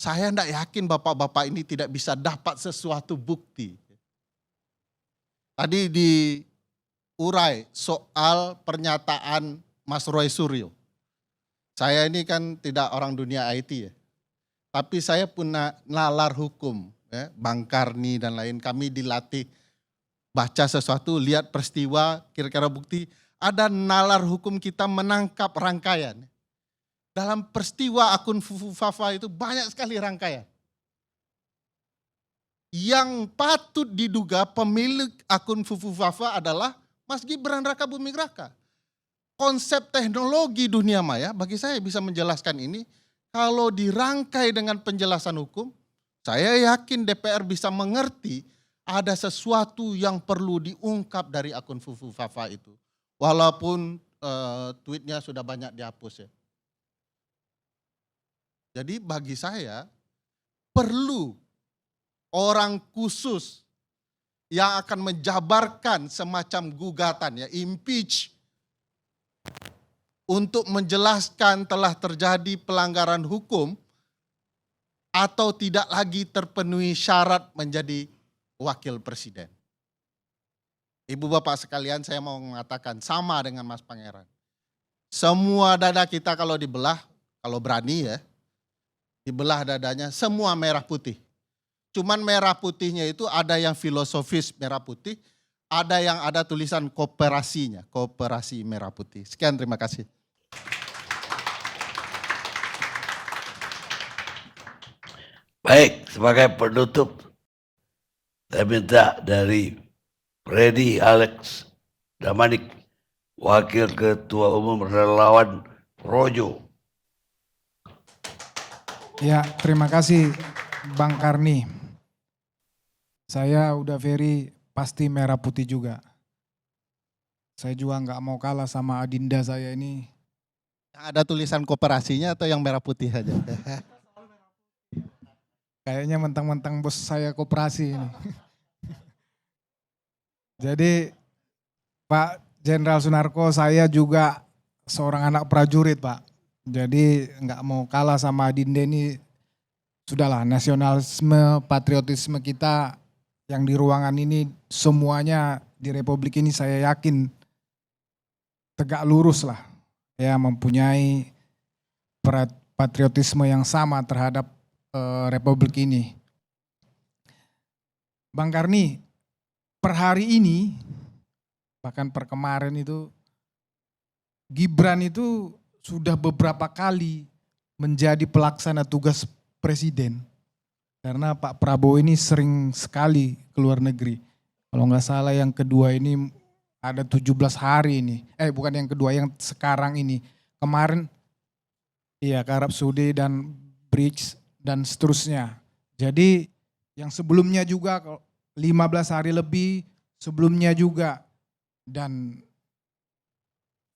Saya tidak yakin bapak-bapak ini tidak bisa dapat sesuatu bukti. Tadi diurai soal pernyataan Mas Roy Suryo. Saya ini kan tidak orang dunia IT ya. Tapi saya punya nalar hukum, ya, Bang Karni dan lain, kami dilatih baca sesuatu, lihat peristiwa, kira-kira bukti, ada nalar hukum kita menangkap rangkaian. Dalam peristiwa akun Fufu Fafa itu banyak sekali rangkaian. Yang patut diduga pemilik akun Fufu Fafa adalah Mas Gibran Raka Buming Raka. Konsep teknologi dunia maya bagi saya bisa menjelaskan ini. Kalau dirangkai dengan penjelasan hukum, saya yakin DPR bisa mengerti ada sesuatu yang perlu diungkap dari akun Fufu Fafa itu. Walaupun tweetnya sudah banyak dihapus ya. Jadi bagi saya perlu orang khusus yang akan menjabarkan semacam gugatan ya, impeach, untuk menjelaskan telah terjadi pelanggaran hukum atau tidak lagi terpenuhi syarat menjadi wakil presiden. Ibu bapak sekalian, saya mau mengatakan sama dengan Mas Pangeran. Semua dada kita kalau dibelah, kalau berani ya, dibelah dadanya semua merah putih. Cuman merah putihnya itu ada yang filosofis merah putih, ada yang ada tulisan kooperasinya, Koperasi Merah Putih. Sekian, terima kasih. Baik, sebagai penutup, saya minta dari Freddy Alex Damanik, Wakil Ketua Umum Relawan Projo. Ya, terima kasih Bang Karni. Saya udah very pasti merah putih juga. Saya juga nggak mau kalah sama Adinda saya ini. Ada tulisan kooperasinya atau yang merah putih aja? Kayaknya mentang-mentang bos saya koperasi ini. Jadi Pak Jenderal Sunarko, saya juga seorang anak prajurit Pak. Jadi nggak mau kalah sama Adinda ini. Sudahlah, nasionalisme, patriotisme kita yang di ruangan ini semuanya di Republik ini saya yakin tegak lurus lah. Ya, mempunyai patriotisme yang sama terhadap Republik ini. Bang Karni, per hari ini, bahkan per kemarin itu, Gibran itu sudah beberapa kali menjadi pelaksana tugas presiden. Karena Pak Prabowo ini sering sekali keluar negeri. Kalau nggak salah yang kedua ini ada 17 hari ini. Bukan yang kedua, yang sekarang ini. Kemarin, iya ke Arab Saudi dan BRICS dan seterusnya. Jadi yang sebelumnya juga 15 hari lebih, sebelumnya juga. Dan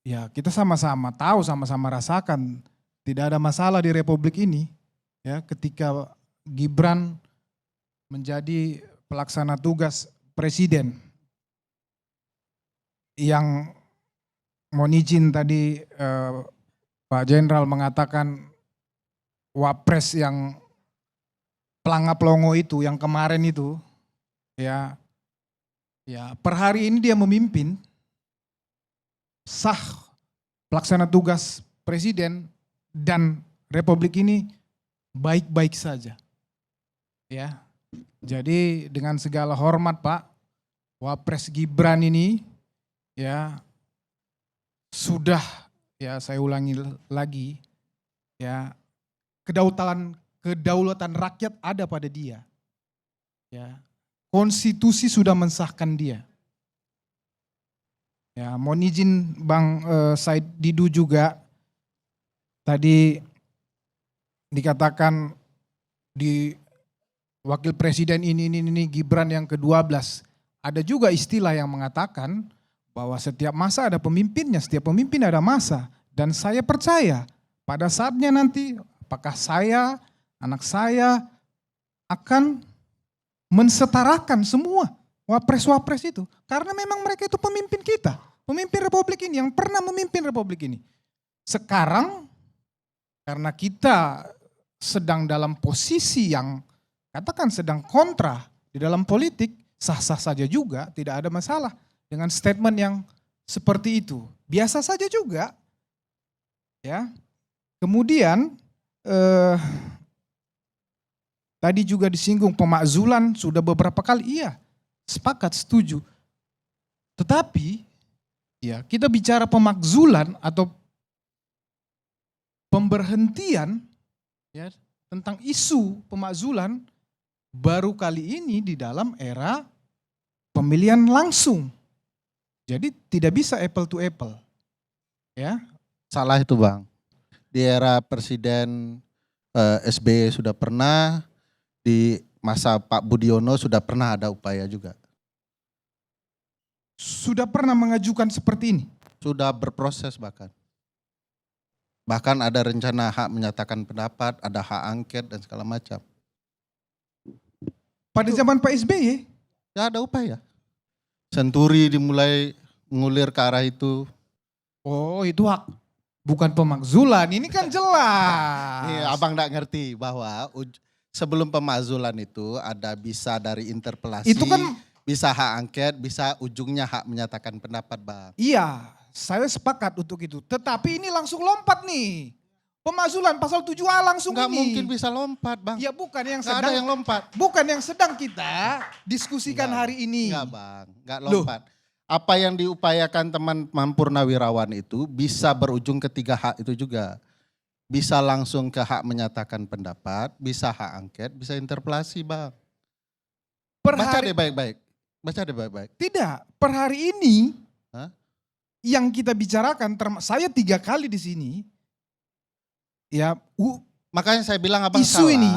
ya kita sama-sama tahu, sama-sama rasakan tidak ada masalah di Republik ini. Ya, ketika Gibran menjadi pelaksana tugas presiden. Yang mohon izin tadi Pak Jenderal mengatakan Wapres yang pelangap-longo itu, yang kemarin itu, ya per hari ini dia memimpin sah pelaksana tugas presiden dan Republik ini baik-baik saja. Ya, jadi dengan segala hormat Pak, Wapres Gibran ini ya sudah, ya saya ulangi lagi, ya kedaulatan rakyat ada pada dia. Ya, konstitusi sudah mensahkan dia. Ya, mohon izin Bang Said Didu juga tadi dikatakan di wakil presiden ini Gibran yang ke-12. Ada juga istilah yang mengatakan bahwa setiap masa ada pemimpinnya, setiap pemimpin ada masa. Dan saya percaya pada saatnya nanti apakah saya, anak saya akan mensetarakan semua wapres-wapres itu. Karena memang mereka itu pemimpin kita, pemimpin Republik ini, yang pernah memimpin Republik ini. Sekarang karena kita sedang dalam posisi yang katakan sedang kontra di dalam politik, sah-sah saja juga, tidak ada masalah dengan statement yang seperti itu. Biasa saja juga. Ya. Kemudian tadi juga disinggung pemakzulan sudah beberapa kali, iya, sepakat, setuju. Tetapi ya kita bicara pemakzulan atau pemberhentian ya tentang isu pemakzulan baru kali ini di dalam era pemilihan langsung. Jadi tidak bisa apple to apple. Ya. Salah itu Bang. Di era Presiden SBY sudah pernah, di masa Pak Budiono sudah pernah ada upaya juga. Sudah pernah mengajukan seperti ini? Sudah berproses bahkan. Bahkan ada rencana hak menyatakan pendapat, ada hak angket dan segala macam. Pada zaman Pak SBY? Ya ada upaya. Senturi dimulai mengulir ke arah itu. Oh itu hak, bukan pemakzulan, ini kan jelas. Nih, abang gak ngerti bahwa sebelum pemakzulan itu ada bisa dari interpelasi, Itu kan bisa hak angket, bisa ujungnya hak menyatakan pendapat Bang. iya, saya sepakat untuk itu. Tetapi ini langsung lompat nih. Pemakzulan pasal 7A langsung Nggak ini. mungkin bisa lompat, Bang. Ya bukan yang Nggak ada yang lompat. bukan yang sedang kita diskusikan Nggak, hari ini. Enggak, Bang. Enggak Loh. lompat. Apa yang diupayakan teman Purnawirawan itu bisa berujung ke 3 hak itu juga. Bisa langsung ke hak menyatakan pendapat, bisa hak angket, bisa interpelasi, Bang. Per Baca hari, deh baik-baik. Baca deh baik-baik. tidak, per hari ini Hah? yang kita bicarakan, saya 3 kali di sini. Ya, Makanya saya bilang Abang Isu salah. ini.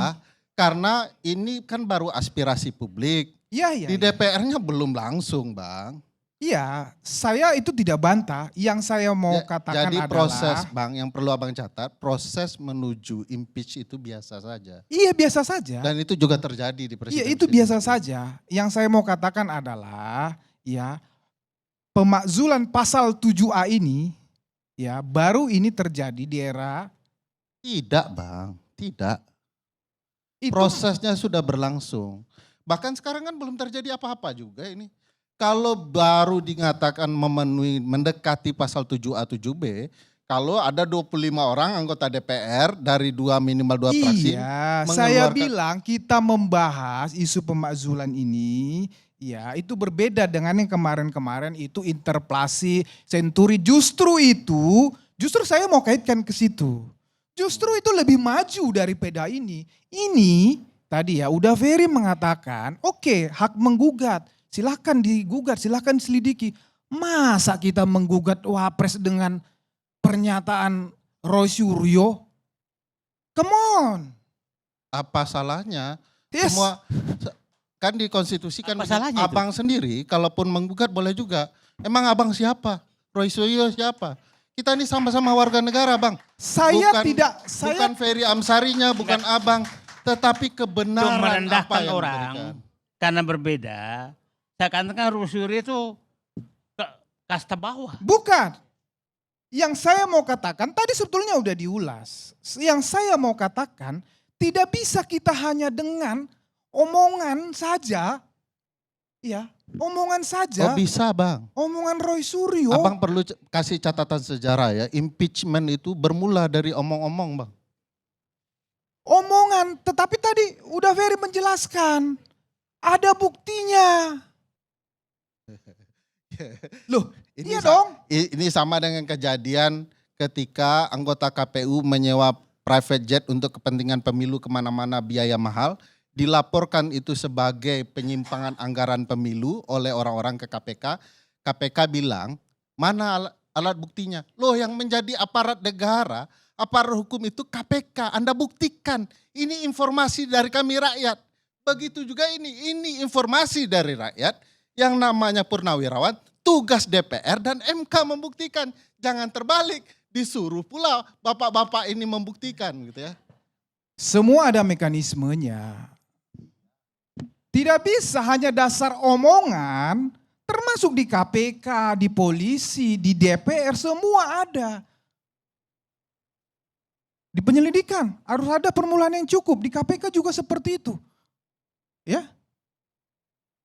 Karena ini kan baru aspirasi publik. iya. Di DPR-nya belum langsung, Bang. Iya, saya itu tidak bantah. Yang saya mau katakan Jadi adalah proses, Bang, yang perlu Abang catat, proses menuju impeach itu biasa saja. iya biasa saja. Dan itu juga terjadi di presiden. Iya itu biasa saja. Yang saya mau katakan adalah ya pemakzulan pasal 7A ini ya baru ini terjadi di era Tidak, Bang. Tidak. itu. Prosesnya sudah berlangsung. Bahkan sekarang kan belum terjadi apa-apa juga ini. Kalau baru dikatakan memenuhi, mendekati pasal 7A 7B, kalau ada 25 orang anggota DPR dari minimal 2 fraksi. Iya, saya mengeluarkan- bilang kita membahas isu pemakzulan ini ya itu berbeda dengan yang kemarin-kemarin itu interpelasi senturi. Justru saya mau kaitkan ke situ. Justru itu lebih maju dari peda ini. Ini tadi ya udah Ferry mengatakan oke, hak menggugat. Silahkan digugat, silahkan selidiki. Masa kita menggugat Wapres dengan pernyataan Roy Suryo? Come on. Apa salahnya? Yes. Semua kan di konstitusi kan Apa salahnya itu? Abang sendiri kalaupun menggugat boleh juga. Emang Abang siapa? Roy Suryo siapa? Kita ini sama-sama warga negara, Bang. Saya Bukan- tidak, Bukan Ferry Amsarinya, bukan Abang, tetapi Untuk kebenaran apa merendahkan yang orang diberikan. karena berbeda. Saya katakan Rusuri itu kasta bawah. bukan. Yang saya mau katakan, tadi sebetulnya udah diulas. Yang saya mau katakan, tidak bisa kita hanya dengan omongan saja. Ya, omongan saja. Oh bisa, Bang. Omongan Roy Suryo. Abang perlu kasih catatan sejarah ya. Impeachment itu bermula dari omong-omong, Bang. Omongan, tetapi tadi udah Ferry menjelaskan. Ada buktinya. Loh, iya dong. Ini sama dengan kejadian ketika anggota KPU menyewa private jet untuk kepentingan pemilu kemana-mana biaya mahal. Dilaporkan itu sebagai penyimpangan anggaran pemilu oleh orang-orang ke KPK. KPK bilang, mana alat buktinya? Loh yang menjadi aparat negara, aparat hukum itu KPK. Anda buktikan, ini informasi dari kami rakyat. Begitu juga ini informasi dari rakyat. Yang namanya Purnawirawan, tugas DPR dan MK membuktikan. Jangan terbalik, disuruh pula bapak-bapak ini membuktikan gitu ya. Semua ada mekanismenya. Tidak bisa hanya dasar omongan, termasuk di KPK, di polisi, di DPR, semua ada. Di penyelidikan harus ada permulaan yang cukup, di KPK juga seperti itu. Ya,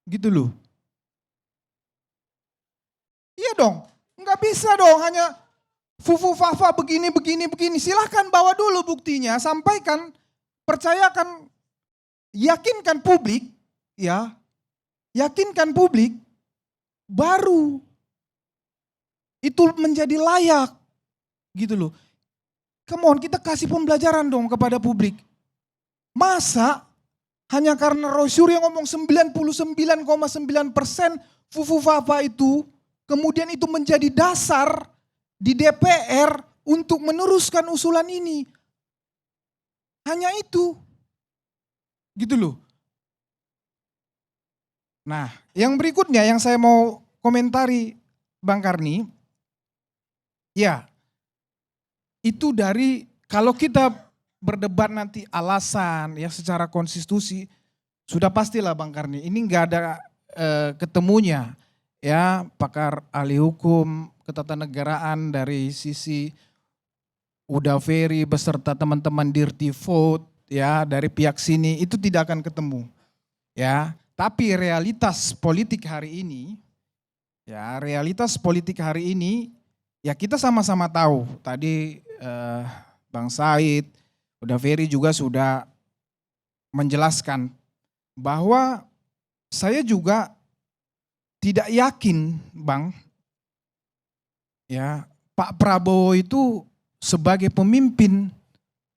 gitu loh. Iya dong, nggak bisa dong hanya fufu fafa begini. Silahkan bawa dulu buktinya, sampaikan, percayakan, yakinkan publik, ya, yakinkan publik, baru itu menjadi layak, gitu loh. Come on, kita kasih pembelajaran dong kepada publik. Masa hanya karena Roy Suryo ngomong 99,9% fufu fafa itu, kemudian itu menjadi dasar di DPR untuk meneruskan usulan ini. Hanya itu. Gitu loh. Nah, yang berikutnya yang saya mau komentari Bang Karni. Ya, itu dari kalau kita berdebat nanti alasan ya secara konstitusi, sudah pastilah Bang Karni. Ini nggak ada ketemunya. Ya, pakar ahli hukum ketatanegaraan dari sisi Uda Ferry beserta teman-teman Dirty Vote ya dari pihak sini itu tidak akan ketemu. Ya, tapi realitas politik hari ini ya kita sama-sama tahu tadi Bang Said, udah Ferry juga sudah menjelaskan bahwa saya juga tidak yakin, Bang, ya Pak Prabowo itu sebagai pemimpin,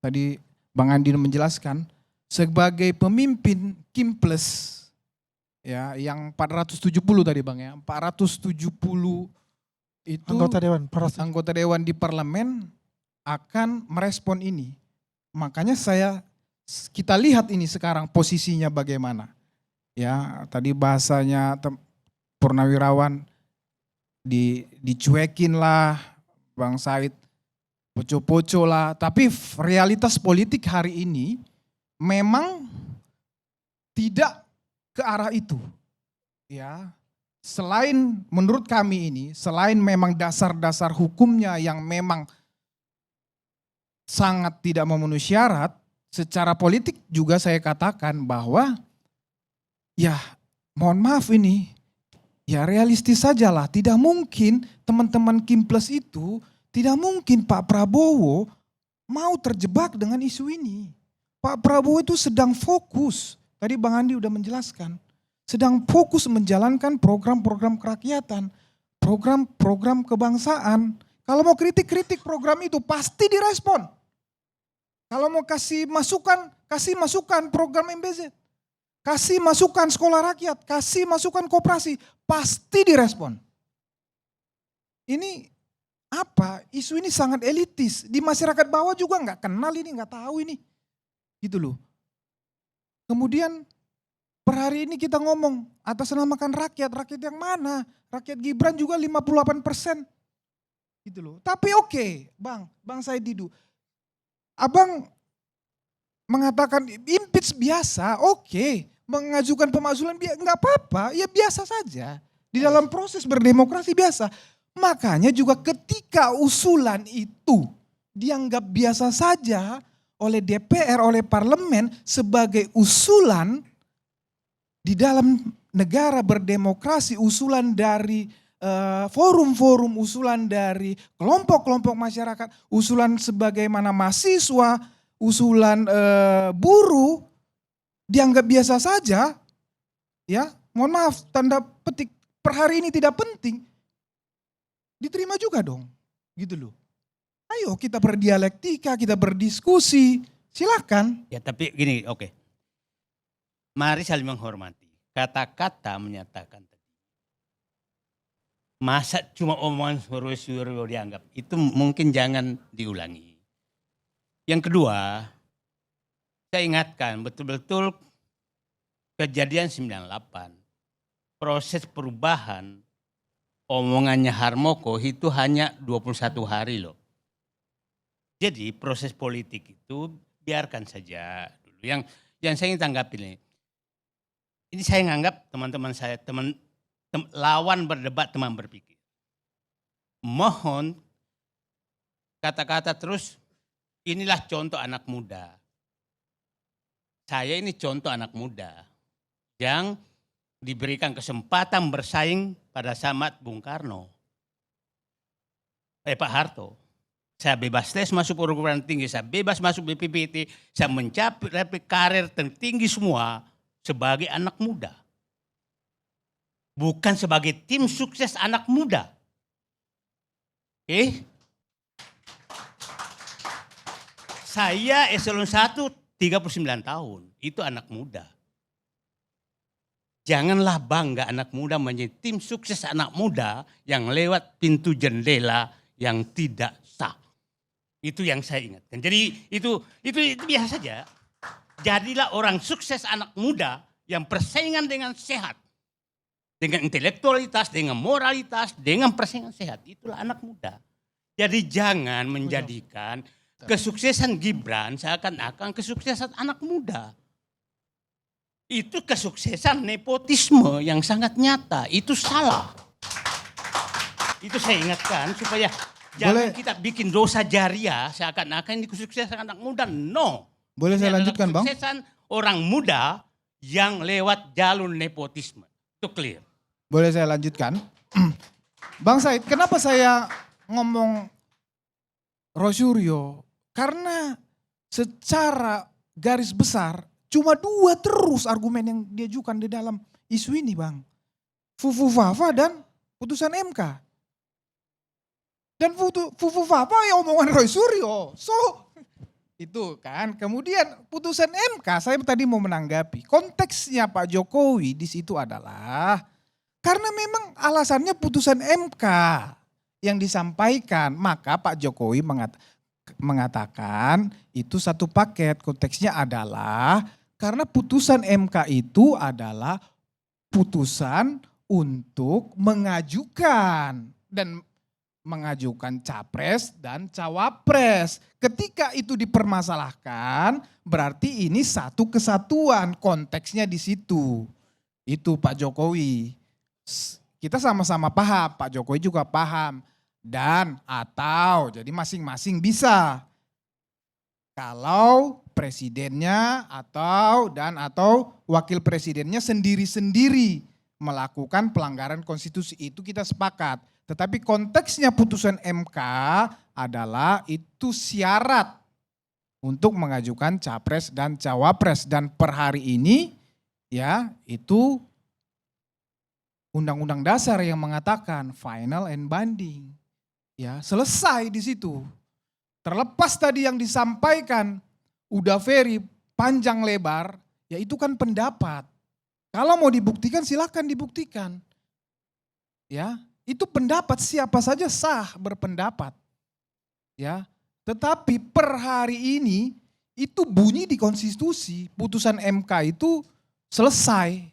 tadi Bang Andi menjelaskan, sebagai pemimpin Kim Plus, ya yang 470 tadi Bang ya, 470 itu anggota dewan di parlemen akan merespon ini. Makanya kita lihat ini sekarang posisinya bagaimana. Ya, tadi bahasanya Purnawirawan dicuekin lah, Bang Said poco-poco lah. Tapi realitas politik hari ini memang tidak ke arah itu. Ya, selain menurut kami ini, selain memang dasar-dasar hukumnya yang memang sangat tidak memenuhi syarat, secara politik juga saya katakan bahwa ya mohon maaf ini, ya realistis sajalah. Tidak mungkin teman-teman Kim Plus itu, tidak mungkin Pak Prabowo mau terjebak dengan isu ini. Pak Prabowo itu sedang fokus, tadi Bang Andi udah menjelaskan, sedang fokus menjalankan program-program kerakyatan, program-program kebangsaan. Kalau mau kritik-kritik program itu pasti direspon. Kalau mau kasih masukan program MBZ. Kasih masukan sekolah rakyat, kasih masukan koperasi, pasti direspon. Ini apa? Isu ini sangat elitis. Di masyarakat bawah juga nggak kenal ini, nggak tahu ini. Gitu loh. Kemudian per hari ini kita ngomong atas namakan rakyat yang mana? Rakyat Gibran juga 58%. Gitu loh. Tapi oke, Bang Said Didu. Abang mengatakan impeach biasa, oke. Mengajukan pemakzulan nggak apa-apa, ya biasa saja. Di dalam proses berdemokrasi biasa. Makanya juga ketika usulan itu dianggap biasa saja oleh DPR, oleh parlemen sebagai usulan di dalam negara berdemokrasi, usulan dari forum-forum, usulan dari kelompok-kelompok masyarakat, usulan sebagaimana mahasiswa, usulan buruh, dianggap biasa saja, ya mohon maaf, tanda petik per hari ini tidak penting, diterima juga dong, gitu loh. Ayo kita berdialektika, kita berdiskusi, silakan. Ya tapi gini, oke. Mari saling menghormati. Kata-kata menyatakan tadi. Masa cuma omongan suruh-suruh dianggap, itu mungkin jangan diulangi. Yang kedua, saya ingatkan betul-betul kejadian 98. Proses perubahan omongannya Harmoko itu hanya 21 hari loh. Jadi proses politik itu biarkan saja dulu. Yang saya ingin tanggapi ini saya nganggap teman-teman saya, lawan berdebat teman berpikir. Mohon kata-kata terus, inilah contoh anak muda. Saya ini contoh anak muda yang diberikan kesempatan bersaing pada zaman Bung Karno. Pak Harto. Saya bebas tes masuk perguruan tinggi, saya bebas masuk BPPT, saya mencapai karir tertinggi semua sebagai anak muda. Bukan sebagai tim sukses anak muda. Saya eselon 1 39 tahun, itu anak muda. Janganlah bangga anak muda menjadi tim sukses anak muda yang lewat pintu jendela yang tidak sah. Itu yang saya ingatkan. Jadi itu biasa saja. Jadilah orang sukses anak muda yang persaingan dengan sehat. Dengan intelektualitas, dengan moralitas, dengan persaingan sehat. Itulah anak muda. Jadi jangan menjadikan kesuksesan Gibran seakan-akan kesuksesan anak muda. Itu kesuksesan nepotisme yang sangat nyata. Itu salah. Itu saya ingatkan supaya jangan kita bikin dosa jariah seakan-akan ini kesuksesan anak muda. No. Boleh saya lanjutkan Bang? Kesuksesan orang muda yang lewat jalur nepotisme. Itu clear. Boleh saya lanjutkan? Bang Said, kenapa saya ngomong Rosuryo? Karena secara garis besar cuma 2 terus argumen yang diajukan di dalam isu ini Bang. Fufu-fafa dan putusan MK. Dan fufu-fafa ya omongan Roy Suryo. So itu kan. Kemudian putusan MK saya tadi mau menanggapi. Konteksnya Pak Jokowi di situ adalah karena memang alasannya putusan MK yang disampaikan. Maka Pak Jokowi mengatakan itu satu paket. Konteksnya adalah karena putusan MK itu adalah putusan untuk mengajukan capres dan cawapres. Ketika itu dipermasalahkan, berarti ini satu kesatuan, konteksnya di situ. Itu Pak Jokowi. Kita sama-sama paham, Pak Jokowi juga paham. Dan atau jadi masing-masing bisa. Kalau presidennya atau wakil presidennya sendiri-sendiri melakukan pelanggaran konstitusi, itu kita sepakat. Tetapi konteksnya putusan MK adalah itu syarat untuk mengajukan capres dan cawapres. Dan per hari ini ya itu Undang-Undang Dasar yang mengatakan final and binding. Ya, selesai di situ. Terlepas tadi yang disampaikan udah very panjang lebar, ya itu kan pendapat. Kalau mau dibuktikan silakan dibuktikan. Ya, itu pendapat, siapa saja sah berpendapat. Ya, tetapi per hari ini itu bunyi di konstitusi, putusan MK itu selesai.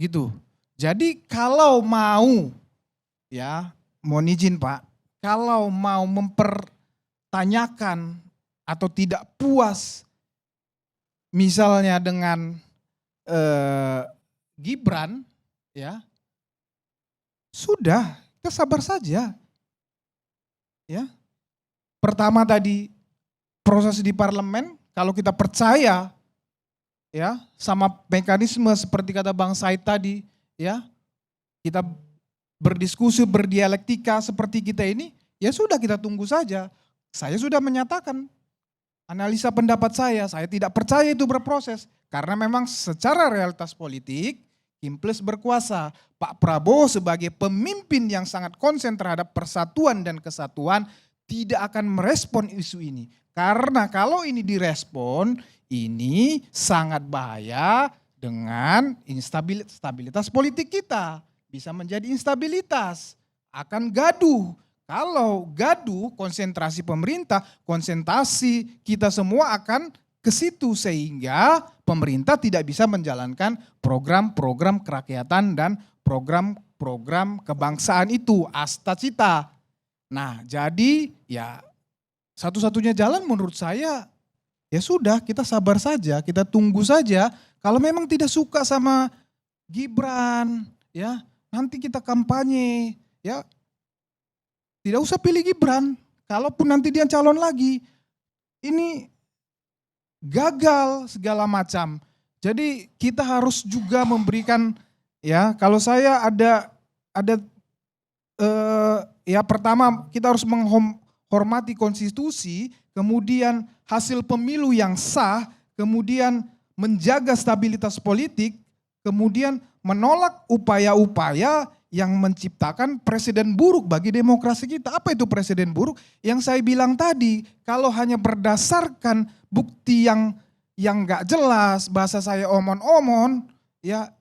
Gitu. Jadi kalau mau, ya mohon izin Pak, kalau mau mempertanyakan atau tidak puas misalnya dengan Gibran, ya sudah, kita sabar saja. Ya. Pertama tadi proses di parlemen, kalau kita percaya ya sama mekanisme seperti kata Bang Said tadi, ya kita berdiskusi, berdialektika seperti kita ini, ya sudah kita tunggu saja. Saya sudah menyatakan analisa pendapat saya tidak percaya itu berproses. Karena memang secara realitas politik, Kim Plus berkuasa. Pak Prabowo sebagai pemimpin yang sangat konsen terhadap persatuan dan kesatuan tidak akan merespon isu ini. Karena kalau ini direspon, ini sangat bahaya dengan stabilitas politik kita. Bisa menjadi instabilitas, akan gaduh. Kalau gaduh, konsentrasi pemerintah, konsentrasi kita semua akan ke situ sehingga pemerintah tidak bisa menjalankan program-program kerakyatan dan program-program kebangsaan itu, asta cita. Nah, jadi ya satu-satunya jalan menurut saya ya sudah kita sabar saja, kita tunggu saja. Kalau memang tidak suka sama Gibran, ya nanti kita kampanye, ya tidak usah pilih Gibran. Kalaupun nanti dia calon lagi, ini gagal segala macam. Jadi kita harus juga memberikan, ya kalau saya ada ya pertama kita harus menghormati konstitusi, kemudian hasil pemilu yang sah, kemudian menjaga stabilitas politik, kemudian menolak upaya-upaya yang menciptakan presiden buruk bagi demokrasi kita. Apa itu presiden buruk? Yang saya bilang tadi, kalau hanya berdasarkan bukti yang gak jelas, bahasa saya omon-omon, ya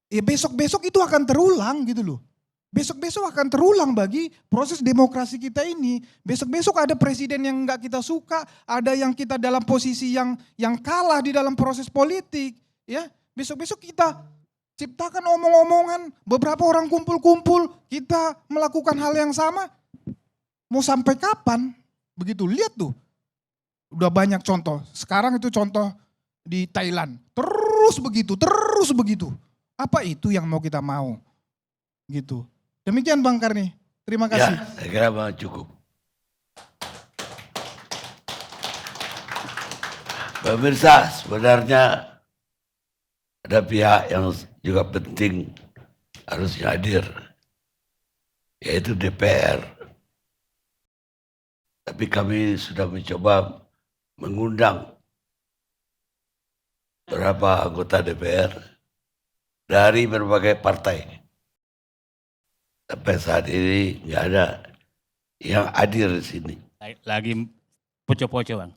besok-besok itu akan terulang gitu loh. Besok-besok akan terulang bagi proses demokrasi kita ini. Besok-besok ada presiden yang gak kita suka, ada yang kita dalam posisi yang kalah di dalam proses politik. Ya, besok-besok kita ciptakan omong-omongan, beberapa orang kumpul-kumpul, kita melakukan hal yang sama. Mau sampai kapan? Begitu, lihat tuh. Udah banyak contoh. Sekarang itu contoh di Thailand. Terus begitu. Apa itu yang mau kita mau? Gitu. Demikian Bang Karni. Terima kasih. Ya, saya kira Bang cukup. Pemirsa, sebenarnya ada pihak yang juga penting harus hadir, yaitu DPR. Tapi kami sudah mencoba mengundang beberapa anggota DPR dari berbagai partai. Sampai saat ini nggak ada yang hadir di sini. Lagi poco-poco, Bang.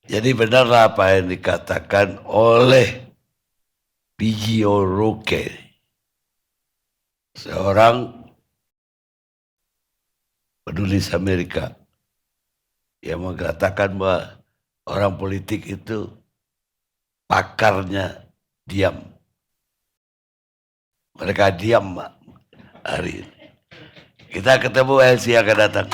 Jadi benarlah apa yang dikatakan oleh P.G. O'Rourke, seorang penulis Amerika yang mengatakan bahwa orang politik itu pakarnya diam. Mereka diam hari ini. Kita ketemu LC akan datang.